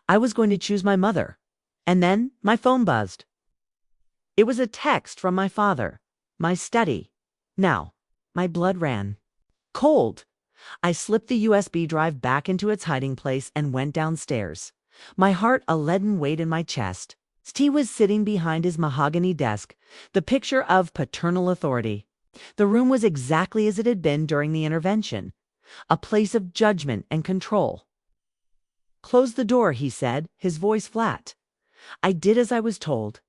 I was going to choose my mother. And then my phone buzzed. It was a text from my father, my study. Now, my blood ran cold. I slipped the USB drive back into its hiding place and went downstairs, my heart a leaden weight in my chest. He was sitting behind his mahogany desk, the picture of paternal authority. The room was exactly as it had been during the intervention, a place of judgment and control. "Close the door," he said, his voice flat. I did as I was told.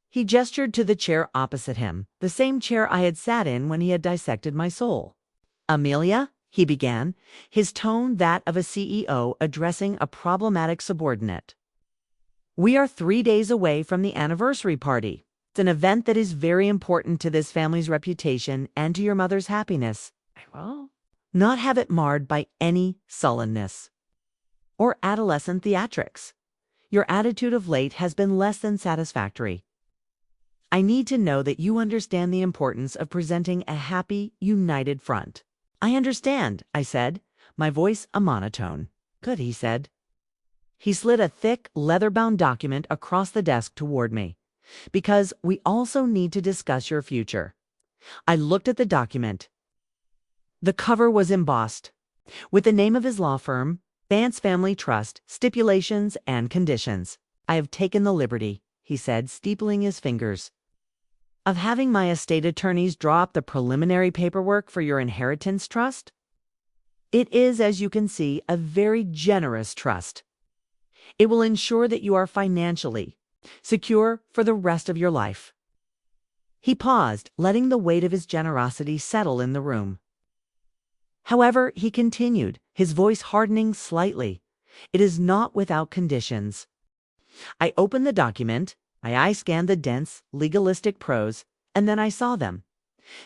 He gestured to the chair opposite him, the same chair I had sat in when he had dissected my soul. "Amelia," he began, his tone that of a CEO addressing a problematic subordinate. "We are 3 days away from the anniversary party. It's an event that is very important to this family's reputation and to your mother's happiness. I will not have it marred by any sullenness or adolescent theatrics. Your attitude of late has been less than satisfactory. I need to know that you understand the importance of presenting a happy, united front." "I understand," I said, my voice a monotone. "Good," he said. He slid a thick, leather-bound document across the desk toward me. "Because we also need to discuss your future." I looked at the document. The cover was embossed with the name of his law firm, Vance Family Trust, stipulations and conditions. "I have taken the liberty," he said, steepling his fingers, "of having my estate attorneys draw up the preliminary paperwork for your inheritance trust. It is, as you can see, a very generous trust. It will ensure that you are financially secure for the rest of your life." He paused, letting the weight of his generosity settle in the room. "However," he continued, his voice hardening slightly, "it is not without conditions." I opened the document, my eye scanned the dense, legalistic prose, and then I saw them.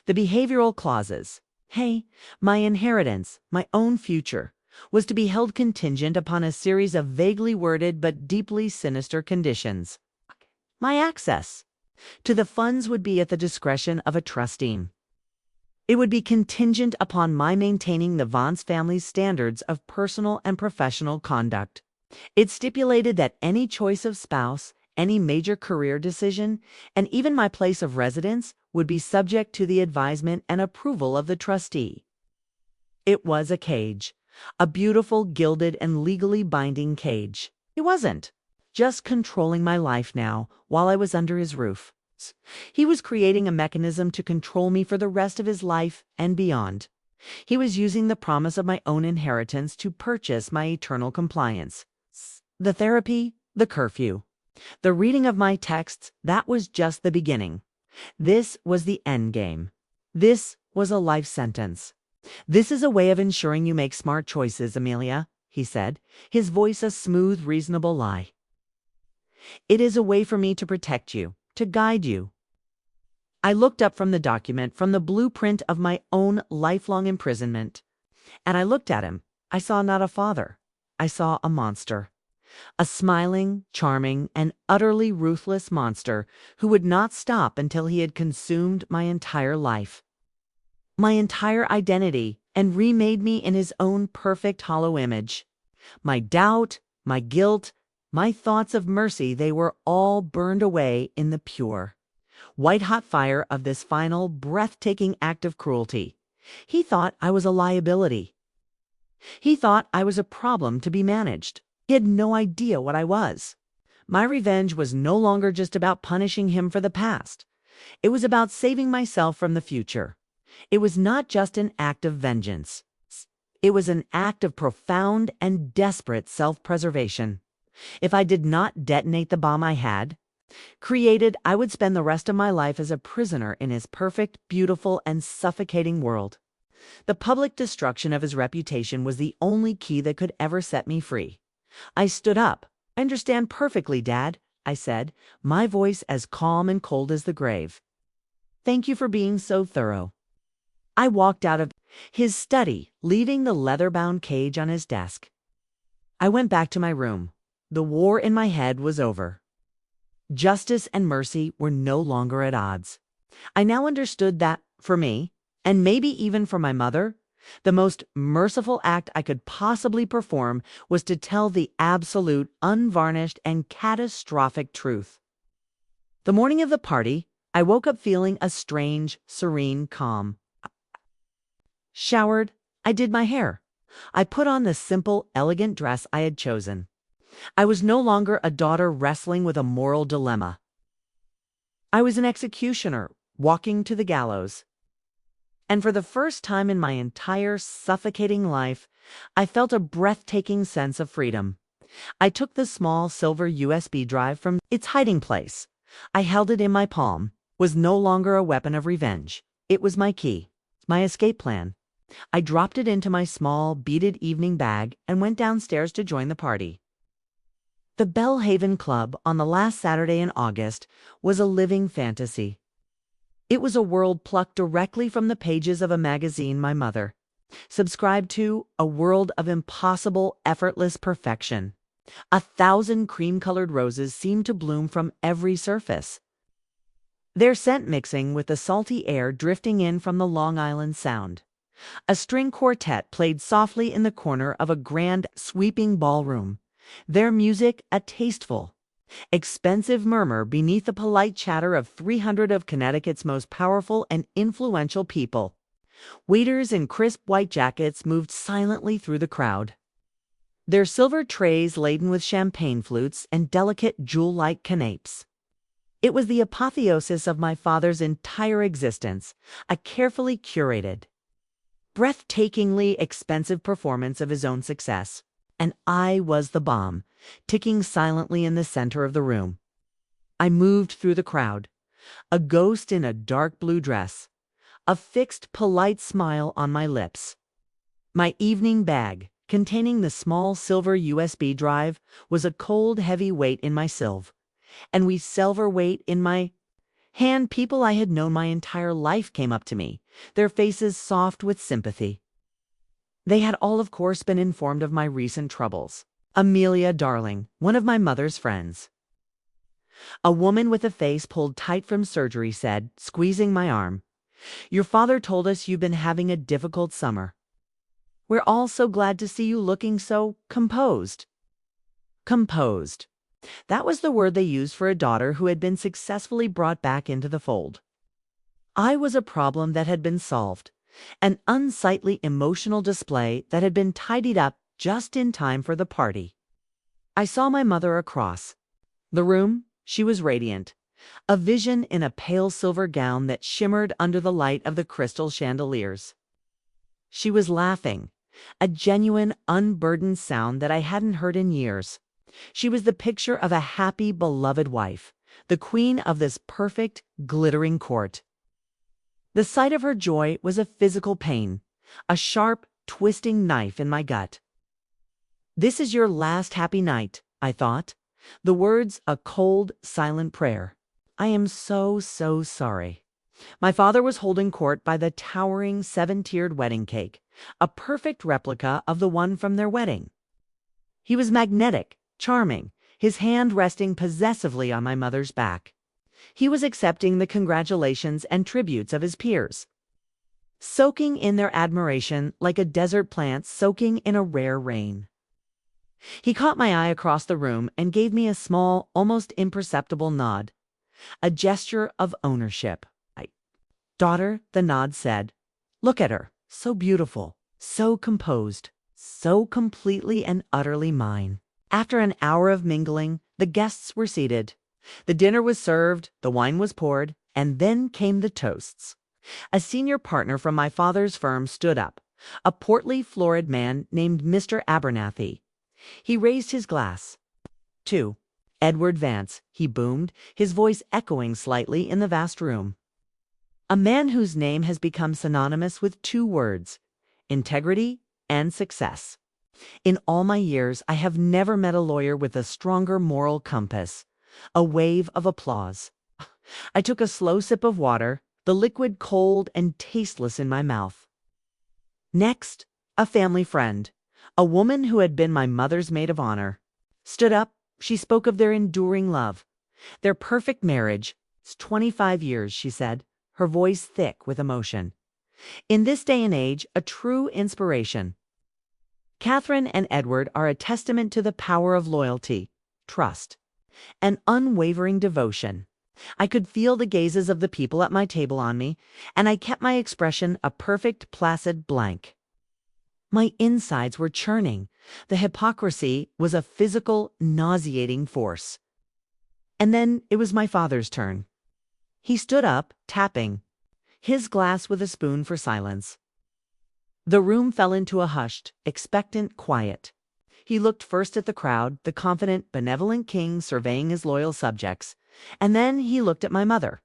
The behavioral clauses. Hey, my inheritance, my own future, was to be held contingent upon a series of vaguely worded but deeply sinister conditions. My access to the funds would be at the discretion of a trustee. It would be contingent upon my maintaining the Vance family's standards of personal and professional conduct. It stipulated that any choice of spouse, any major career decision, and even my place of residence would be subject to the advisement and approval of the trustee. It was a cage, a beautiful, gilded, and legally binding cage. He wasn't just controlling my life now while I was under his roof. He was creating a mechanism to control me for the rest of his life and beyond. He was using the promise of my own inheritance to purchase my eternal compliance. The therapy, the curfew, the reading of my texts, that was just the beginning. This was the end game. This was a life sentence. "This is a way of ensuring you make smart choices, Amelia," he said, his voice a smooth, reasonable lie. "It is a way for me to protect you, to guide you." I looked up from the document, from the blueprint of my own lifelong imprisonment, and I looked at him. I saw not a father. I saw a monster. A smiling, charming, and utterly ruthless monster who would not stop until he had consumed my entire life, my entire identity, and remade me in his own perfect hollow image. My doubt, my guilt, my thoughts of mercy, they were all burned away in the pure, white-hot fire of this final, breathtaking act of cruelty. He thought I was a liability. He thought I was a problem to be managed. He had no idea what I was. My revenge was no longer just about punishing him for the past. It was about saving myself from the future. It was not just an act of vengeance. It was an act of profound and desperate self-preservation. If I did not detonate the bomb I had created, I would spend the rest of my life as a prisoner in his perfect, beautiful, and suffocating world. The public destruction of his reputation was the only key that could ever set me free. I stood up. "I understand perfectly, Dad," I said, my voice as calm and cold as the grave. "Thank you for being so thorough." I walked out of his study, leaving the leather-bound cage on his desk. I went back to my room. The war in my head was over. Justice and mercy were no longer at odds. I now understood that, for me, and maybe even for my mother, the most merciful act I could possibly perform was to tell the absolute, unvarnished, and catastrophic truth. The morning of the party, I woke up feeling a strange, serene calm. Showered, I did my hair. I put on the simple, elegant dress I had chosen. I was no longer a daughter wrestling with a moral dilemma. I was an executioner walking to the gallows. And for the first time in my entire suffocating life, I felt a breathtaking sense of freedom. I took the small silver USB drive from its hiding place. I held it in my palm. It was no longer a weapon of revenge. It was my key, my escape plan. I dropped it into my small, beaded evening bag and went downstairs to join the party. The Bellhaven Club on the last Saturday in August was a living fantasy. It was a world plucked directly from the pages of a magazine my mother subscribed to, a world of impossible, effortless perfection. 1,000 cream-colored roses seemed to bloom from every surface, their scent mixing with the salty air drifting in from the Long Island Sound. A string quartet played softly in the corner of a grand, sweeping ballroom, their music a tasteful, expensive murmur beneath the polite chatter of 300 of Connecticut's most powerful and influential people. Waiters in crisp white jackets moved silently through the crowd, their silver trays laden with champagne flutes and delicate jewel-like canapes. It was the apotheosis of my father's entire existence, a carefully curated, breathtakingly expensive performance of his own success. And I was the bomb, ticking silently in the center of the room. I moved through the crowd, a ghost in a dark blue dress, a fixed, polite smile on my lips. My evening bag, containing the small silver USB drive, was a cold, heavy weight in my silve, and we silver weight in my hand. People I had known my entire life came up to me, their faces soft with sympathy. They had all, of course, been informed of my recent troubles. Amelia, darling, one of my mother's friends. A woman with a face pulled tight from surgery said, squeezing my arm, "Your father told us you've been having a difficult summer. We're all so glad to see you looking so composed." Composed. That was the word they used for a daughter who had been successfully brought back into the fold. I was a problem that had been solved, an unsightly emotional display that had been tidied up just in time for the party. I saw my mother across the room. She was radiant, a vision in a pale silver gown that shimmered under the light of the crystal chandeliers. She was laughing, a genuine, unburdened sound that I hadn't heard in years. She was the picture of a happy, beloved wife, the queen of this perfect, glittering court. The sight of her joy was a physical pain, a sharp, twisting knife in my gut. "This is your last happy night," I thought. The words a cold, silent prayer. "I am so, so sorry." My father was holding court by the towering seven-tiered wedding cake, a perfect replica of the one from their wedding. He was magnetic, charming, his hand resting possessively on my mother's back. He was accepting the congratulations and tributes of his peers, soaking in their admiration like a desert plant soaking in a rare rain. He caught my eye across the room and gave me a small, almost imperceptible nod, a gesture of ownership. "Daughter," the nod said, "look at her, so beautiful, so composed, so completely and utterly mine." After an hour of mingling, the guests were seated. The dinner was served, the wine was poured, and then came the toasts. A senior partner from my father's firm stood up, a portly, florid man named Mr. Abernathy. He raised his glass. "To Edward Vance," he boomed, his voice echoing slightly in the vast room. A man whose name has become synonymous with two words: integrity and success. In all my years, I have never met a lawyer with a stronger moral compass. A wave of applause. I took a slow sip of water, the liquid cold and tasteless in my mouth. Next, a family friend, a woman who had been my mother's maid of honor, stood up. She spoke of their enduring love, their perfect marriage. "It's 25 years, she said, her voice thick with emotion. "In this day and age, a true inspiration. Catherine and Edward are a testament to the power of loyalty, trust, and unwavering devotion." I could feel the gazes of the people at my table on me, and I kept my expression a perfect, placid blank. My insides were churning. The hypocrisy was a physical, nauseating force. And then it was my father's turn. He stood up, tapping his glass with a spoon for silence. The room fell into a hushed, expectant quiet. He looked first at the crowd, the confident, benevolent king surveying his loyal subjects, and then he looked at my mother.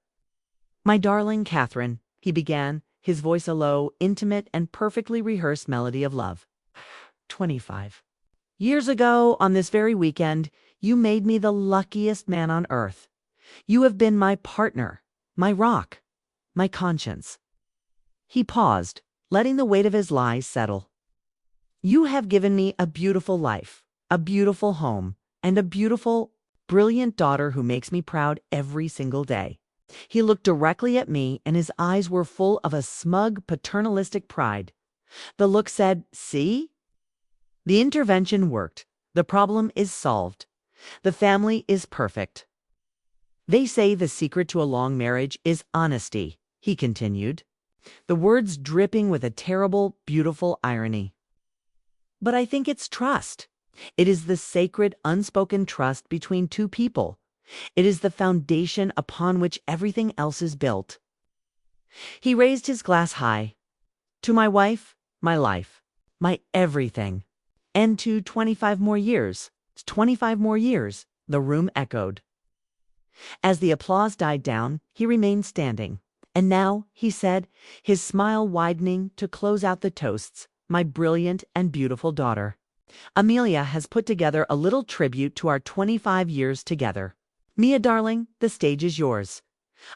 "My darling Catherine," he began, his voice a low, intimate, and perfectly rehearsed melody of love. 25 years ago, on this very weekend, you made me the luckiest man on earth. You have been my partner, my rock, my conscience." He paused, letting the weight of his lies settle. "You have given me a beautiful life, a beautiful home, and a beautiful, brilliant daughter who makes me proud every single day." He looked directly at me, and his eyes were full of a smug, paternalistic pride. The look said, "See? The intervention worked. The problem is solved. The family is perfect." "They say the secret to a long marriage is honesty," he continued, the words dripping with a terrible, beautiful irony. "But I think it's trust. It is the sacred, unspoken trust between two people. It is the foundation upon which everything else is built." He raised his glass high. "To my wife, my life, my everything. And to 25 more years. 25 more years," the room echoed. As the applause died down, he remained standing. "And now," he said, his smile widening to close out the toasts, "my brilliant and beautiful daughter, Amelia, has put together a little tribute to our 25 years together. Mia, darling, the stage is yours."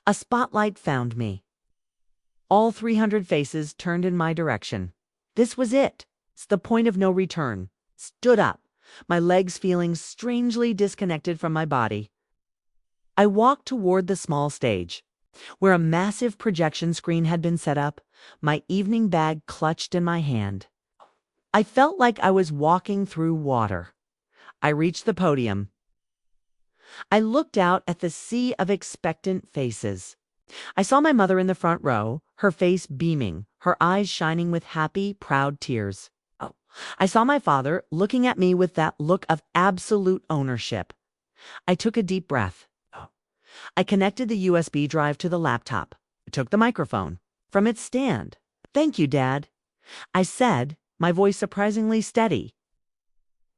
A spotlight found me. All 300 faces turned in my direction. This was it. It's the point of no return. Stood up, my legs feeling strangely disconnected from my body. I walked toward the small stage, where a massive projection screen had been set up, my evening bag clutched in my hand. I felt like I was walking through water. I reached the podium. I looked out at the sea of expectant faces. I saw my mother in the front row, her face beaming, her eyes shining with happy, proud tears. I saw my father looking at me with that look of absolute ownership. I took a deep breath. I connected the USB drive to the laptop. I took the microphone from its stand. "Thank you, Dad," I said, my voice surprisingly steady.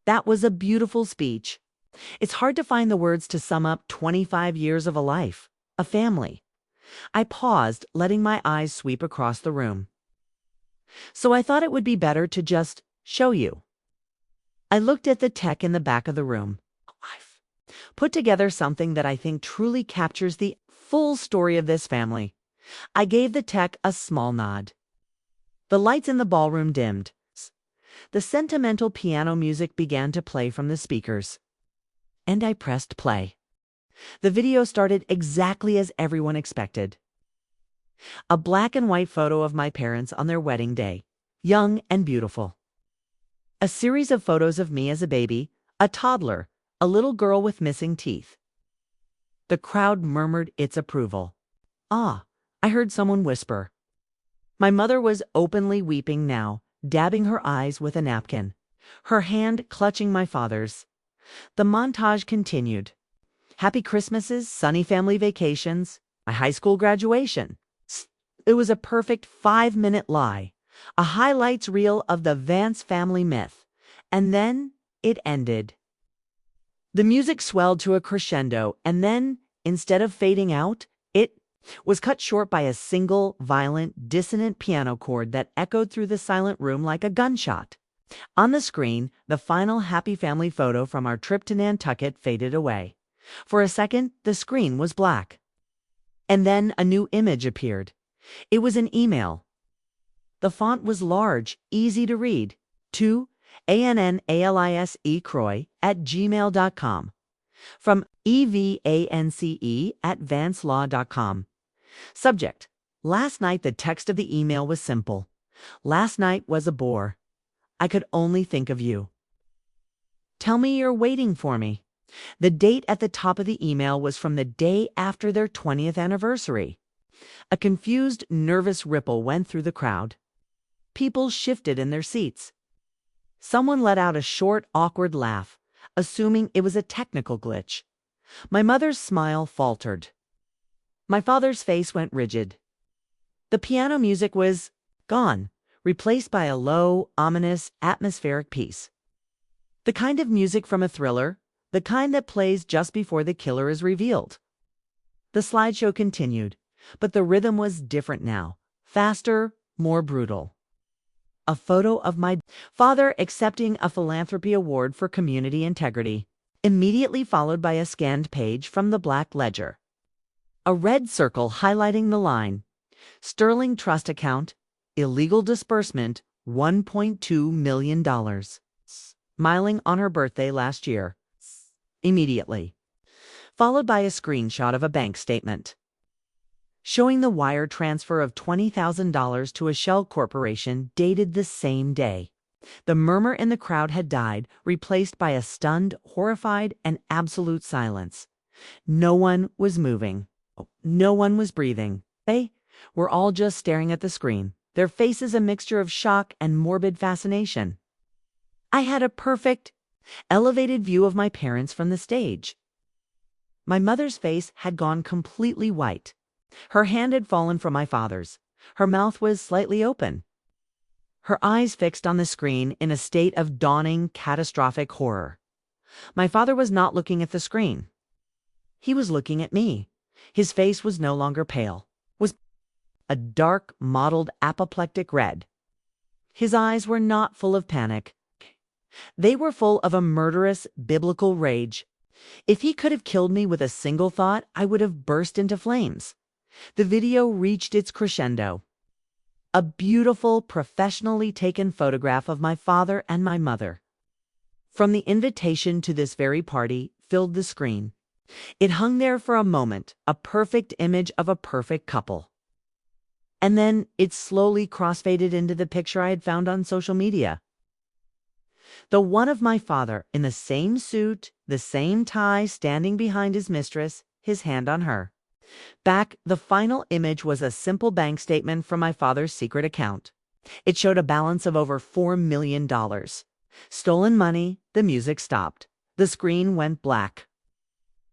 "That was a beautiful speech. It's hard to find the words to sum up 25 years of a life, a family. I paused, letting my eyes sweep across the room. So I thought it would be better to just show you. I looked at the tech in the back of the room. I've put together something that I think truly captures the full story of this family. I gave the tech a small nod. The lights in the ballroom dimmed. The sentimental piano music began to play from the speakers. And I pressed play. The video started exactly as everyone expected. A black and white photo of my parents on their wedding day, young and beautiful. A series of photos of me as a baby, a toddler, a little girl with missing teeth. The crowd murmured its approval. Ah, I heard someone whisper. My mother was openly weeping now, dabbing her eyes with a napkin, her hand clutching my father's. The montage continued. Happy Christmases, sunny family vacations, my high school graduation. It was a perfect 5-minute lie, a highlights reel of the Vance family myth. And then it ended. The music swelled to a crescendo, and then, instead of fading out, it was cut short by a single, violent, dissonant piano chord that echoed through the silent room like a gunshot. On the screen, the final happy family photo from our trip to Nantucket faded away. For a second, the screen was black. And then a new image appeared. It was an email. The font was large, easy to read. To ANNALISE@gmail.com. From EVANCE@vancelaw.com. Subject: Last night. The text of the email was simple. Last night was a bore. I could only think of you. Tell me you're waiting for me. The date at the top of the email was from the day after their 20th anniversary. A confused, nervous ripple went through the crowd. People shifted in their seats. Someone let out a short, awkward laugh, assuming it was a technical glitch. My mother's smile faltered. My father's face went rigid. The piano music was gone, replaced by a low, ominous, atmospheric piece. The kind of music from a thriller, the kind that plays just before the killer is revealed. The slideshow continued, but the rhythm was different now, faster, more brutal. A photo of my father accepting a philanthropy award for community integrity, immediately followed by a scanned page from the Black Ledger. A red circle highlighting the line, Sterling Trust Account, illegal disbursement, $1.2 million. Smiling on her birthday last year. Immediately. Followed by a screenshot of a bank statement showing the wire transfer of $20,000 to a shell corporation dated the same day. The murmur in the crowd had died, replaced by a stunned, horrified, and absolute silence. No one was moving. No one was breathing. They were all just staring at the screen, their faces a mixture of shock and morbid fascination. I had a perfect, elevated view of my parents from the stage. My mother's face had gone completely white. Her hand had fallen from my father's. Her mouth was slightly open. Her eyes fixed on the screen in a state of dawning, catastrophic horror. My father was not looking at the screen. He was looking at me. His face was no longer pale, was a dark, mottled, apoplectic red. His eyes were not full of panic. They were full of a murderous, biblical rage. If he could have killed me with a single thought, I would have burst into flames. The video reached its crescendo. A beautiful, professionally taken photograph of my father and my mother. From the invitation to this very party filled the screen. It hung there for a moment, a perfect image of a perfect couple. And then it slowly crossfaded into the picture I had found on social media. The one of my father in the same suit, the same tie, standing behind his mistress, his hand on her. Back, the final image was a simple bank statement from my father's secret account. It showed a balance of over $4 million. Stolen money, the music stopped. The screen went black.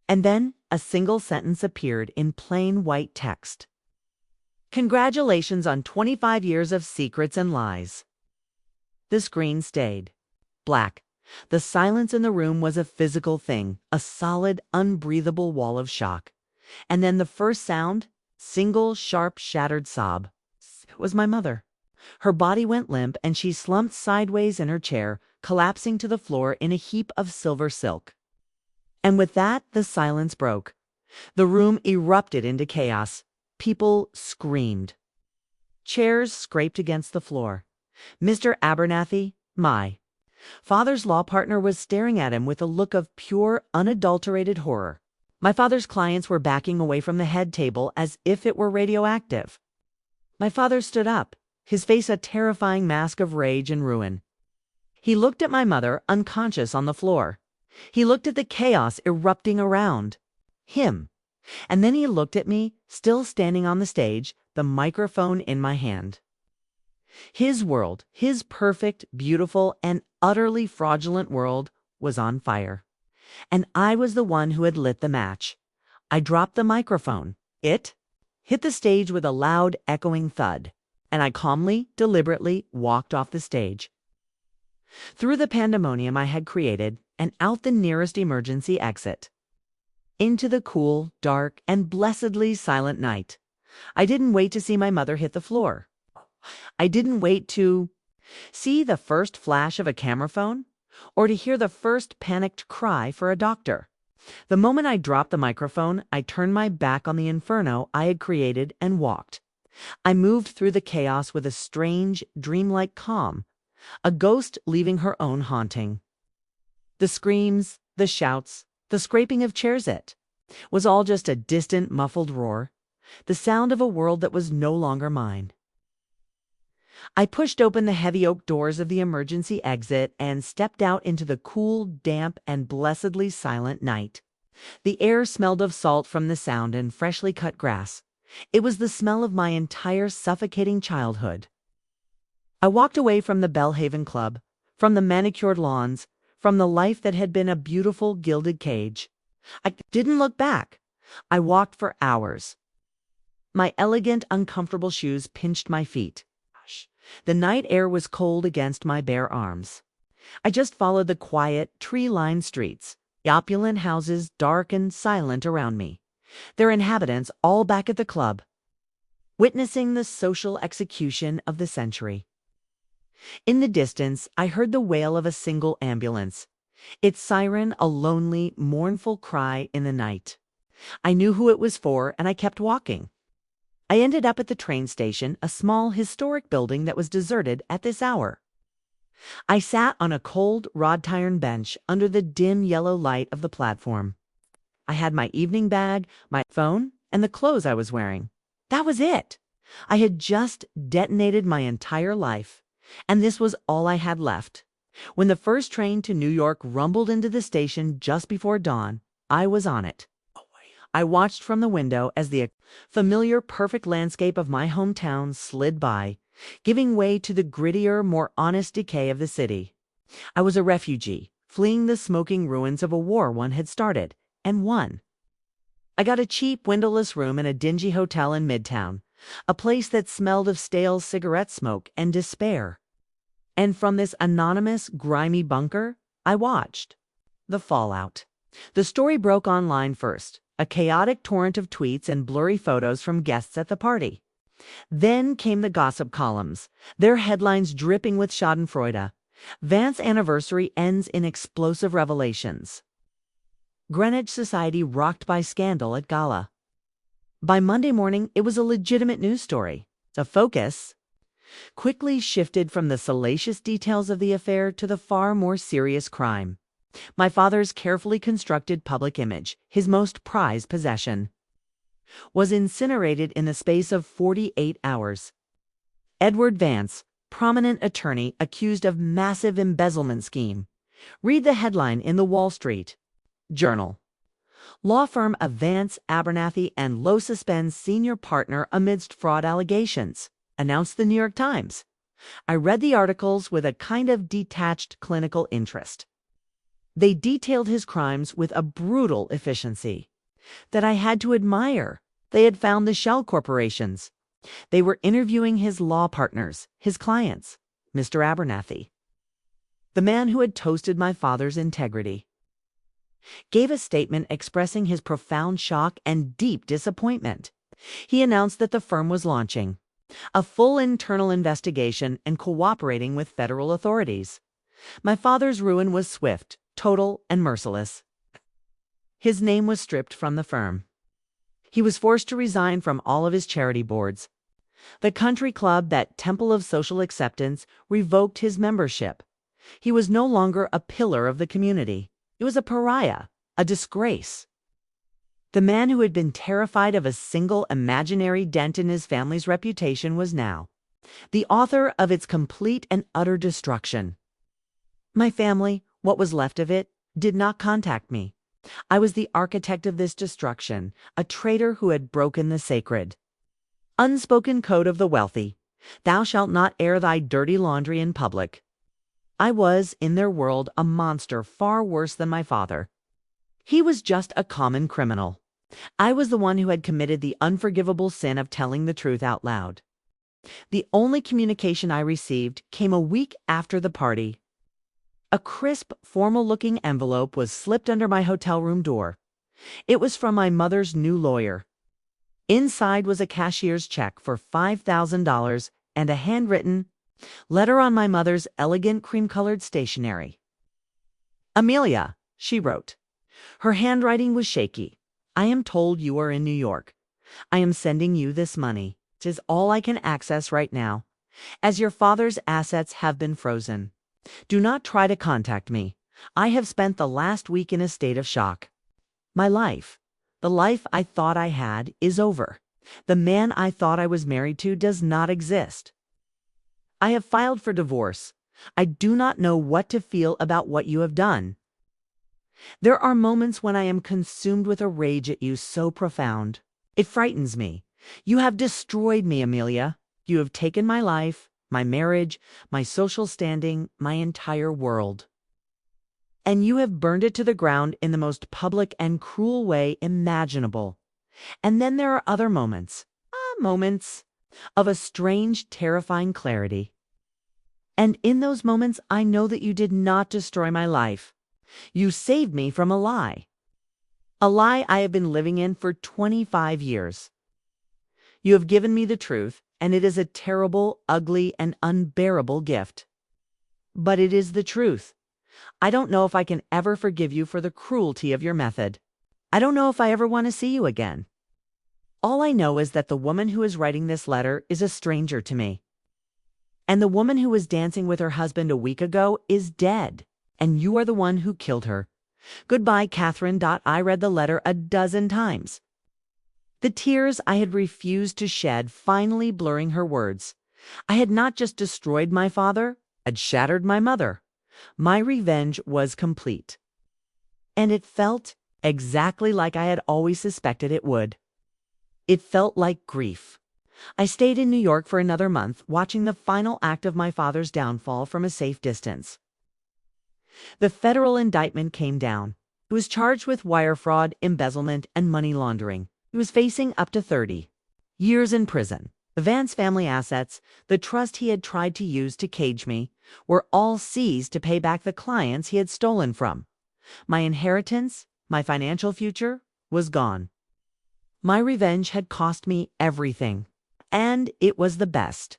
And then a single sentence appeared in plain white text. Congratulations on 25 years of secrets and lies. The screen stayed black, The silence in the room was a physical thing, a solid, unbreathable wall of shock. And then the first sound, single, sharp, shattered sob. It was my mother. Her body went limp and she slumped sideways in her chair, collapsing to the floor in a heap of silver silk. And with that, the silence broke. The room erupted into chaos. People screamed. Chairs scraped against the floor. Mr. Abernathy, my father's law partner, was staring at him with a look of pure, unadulterated horror. My father's clients were backing away from the head table as if it were radioactive. My father stood up, his face a terrifying mask of rage and ruin. He looked at my mother, unconscious on the floor. He looked at the chaos erupting around him. And then he looked at me, still standing on the stage, the microphone in my hand. His world, his perfect, beautiful, and utterly fraudulent world, was on fire. And I was the one who had lit the match. I dropped the microphone. It hit the stage with a loud, echoing thud, and I calmly, deliberately walked off the stage. Through the pandemonium I had created, and out the nearest emergency exit. Into the cool, dark, and blessedly silent night. I didn't wait to see my mother hit the floor. I didn't wait to see the first flash of a camera phone, or to hear the first panicked cry for a doctor. The moment I dropped the microphone, I turned my back on the inferno I had created and walked. I moved through the chaos with a strange, dreamlike calm, a ghost leaving her own haunting. The screams, the shouts, the scraping of chairs, it was all just a distant, muffled roar, the sound of a world that was no longer mine. I pushed open the heavy oak doors of the emergency exit and stepped out into the cool, damp, and blessedly silent night. The air smelled of salt from the sound and freshly cut grass. It was the smell of my entire suffocating childhood. I walked away from the Belhaven Club, from the manicured lawns, from the life that had been a beautiful gilded cage. I didn't look back. I walked for hours. My elegant, uncomfortable shoes pinched my feet. The night air was cold against my bare arms. I just followed the quiet, tree-lined streets, the opulent houses dark and silent around me, their inhabitants all back at the club, witnessing the social execution of the century. In the distance, I heard the wail of a single ambulance, its siren a lonely, mournful cry in the night. I knew who it was for, and I kept walking. I ended up at the train station, a small, historic building that was deserted at this hour. I sat on a cold, wrought-iron bench under the dim yellow light of the platform. I had my evening bag, my phone, and the clothes I was wearing. That was it. I had just detonated my entire life, and this was all I had left. When the first train to New York rumbled into the station just before dawn, I was on it. I watched from the window as the familiar, perfect landscape of my hometown slid by, giving way to the grittier, more honest decay of the city. I was a refugee, fleeing the smoking ruins of a war one had started, and won. I got a cheap, windowless room in a dingy hotel in Midtown, a place that smelled of stale cigarette smoke and despair. And from this anonymous, grimy bunker, I watched the fallout. The story broke online first. A chaotic torrent of tweets and blurry photos from guests at the party. Then came the gossip columns, their headlines dripping with schadenfreude. Vance anniversary ends in explosive revelations. Greenwich society rocked by scandal at gala. By Monday morning, it was a legitimate news story. The focus quickly shifted from the salacious details of the affair to the far more serious crime. My father's carefully constructed public image, his most prized possession, was incinerated in the space of 48 hours. Edward Vance, prominent attorney accused of massive embezzlement scheme. Read the headline in the Wall Street Journal. Law firm of Vance, Abernathy, and Low suspends senior partner amidst fraud allegations, announced the New York Times. I read the articles with a kind of detached clinical interest. They detailed his crimes with a brutal efficiency that I had to admire. They had found the shell corporations. They were interviewing his law partners, his clients, Mr. Abernathy. the man who had toasted my father's integrity, gave a statement expressing his profound shock and deep disappointment. He announced that the firm was launching a full internal investigation and cooperating with federal authorities. My father's ruin was swift, total, and merciless. His name was stripped from the firm. He was forced to resign from all of his charity boards. The country club, that temple of social acceptance, revoked his membership. He was no longer a pillar of the community. He was a pariah, a disgrace. The man who had been terrified of a single imaginary dent in his family's reputation was now the author of its complete and utter destruction. My family, what was left of it, did not contact me. I was the architect of this destruction, a traitor who had broken the sacred, unspoken code of the wealthy. Thou shalt not air thy dirty laundry in public. I was, in their world, a monster far worse than my father. He was just a common criminal. I was the one who had committed the unforgivable sin of telling the truth out loud. The only communication I received came a week after the party. A crisp, formal-looking envelope was slipped under my hotel room door. It was from my mother's new lawyer. Inside was a cashier's check for $5,000 and a handwritten letter on my mother's elegant cream-colored stationery. "Amelia," she wrote. Her handwriting was shaky. "I am told you are in New York. I am sending you this money. It is all I can access right now, as your father's assets have been frozen. Do not try to contact me. I have spent the last week in a state of shock. My life, the life I thought I had, is over. The man I thought I was married to does not exist. I have filed for divorce. I do not know what to feel about what you have done. There are moments when I am consumed with a rage at you so profound. It frightens me. You have destroyed me, Amelia. You have taken my life, my marriage, my social standing, my entire world. And you have burned it to the ground in the most public and cruel way imaginable. And then there are other moments of a strange, terrifying clarity. And in those moments, I know that you did not destroy my life. You saved me from a lie I have been living in for 25 years. You have given me the truth, and it is a terrible, ugly, and unbearable gift. But it is the truth. I don't know if I can ever forgive you for the cruelty of your method. I don't know if I ever want to see you again. All I know is that the woman who is writing this letter is a stranger to me. And the woman who was dancing with her husband a week ago is dead, and you are the one who killed her. Goodbye, Catherine. I read the letter a dozen times. The tears I had refused to shed finally blurring her words. I had not just destroyed my father, I'd shattered my mother. My revenge was complete. And it felt exactly like I had always suspected it would. It felt like grief. I stayed in New York for another month, watching the final act of my father's downfall from a safe distance. The federal indictment came down. He was charged with wire fraud, embezzlement, and money laundering. He was facing up to 30 years in prison. The Vance family assets, the trust he had tried to use to cage me, were all seized to pay back the clients he had stolen from. My inheritance, my financial future, was gone. My revenge had cost me everything, and it was the best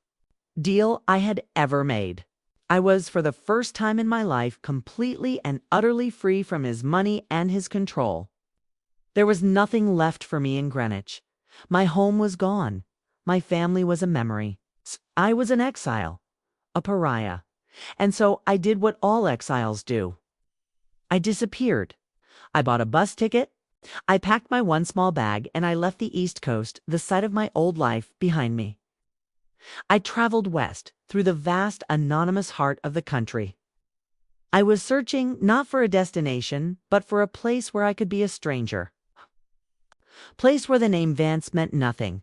deal I had ever made. I was, for the first time in my life, completely and utterly free from his money and his control. There was nothing left for me in Greenwich. My home was gone. My family was a memory. I was an exile, a pariah. And so I did what all exiles do. I disappeared. I bought a bus ticket. I packed my one small bag, and I left the East Coast, the site of my old life, behind me. I traveled west, through the vast, anonymous heart of the country. I was searching not for a destination, but for a place where I could be a stranger. Place where the name Vance meant nothing.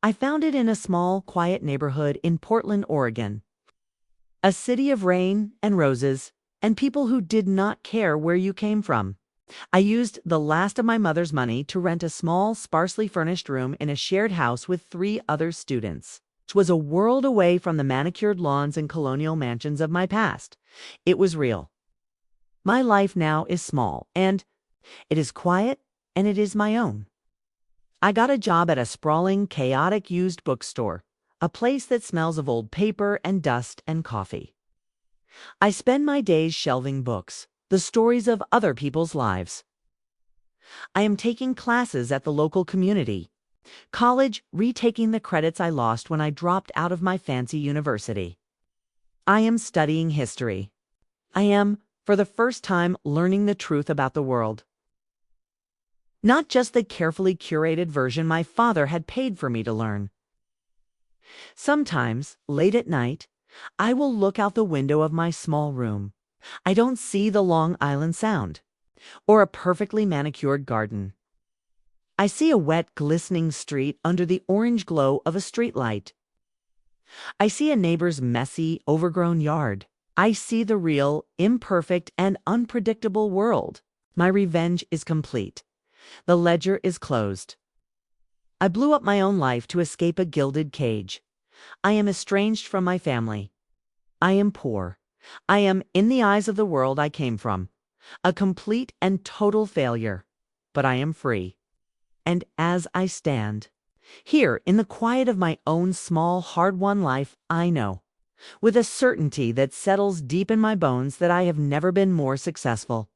I found it in a small, quiet neighborhood in Portland, Oregon. A city of rain and roses, and people who did not care where you came from. I used the last of my mother's money to rent a small, sparsely furnished room in a shared house with 3 other students. was a world away from the manicured lawns and colonial mansions of my past. It was real. My life now is small, and it is quiet, and it is my own. I got a job at a sprawling, chaotic used bookstore, a place that smells of old paper and dust and coffee. I spend my days shelving books, the stories of other people's lives. I am taking classes at the local community college, retaking the credits I lost when I dropped out of my fancy university. I am studying history. I am, for the first time, learning the truth about the world. Not just the carefully curated version my father had paid for me to learn. Sometimes, late at night, I will look out the window of my small room. I don't see the Long Island Sound, or a perfectly manicured garden. I see a wet, glistening street under the orange glow of a streetlight. I see a neighbor's messy, overgrown yard. I see the real, imperfect, and unpredictable world. My revenge is complete. The ledger is closed. I blew up my own life to escape a gilded cage. I am estranged from my family. I am poor. I am, in the eyes of the world I came from, a complete and total failure. But I am free. And as I stand, here in the quiet of my own small, hard-won life, I know, with a certainty that settles deep in my bones, that I have never been more successful.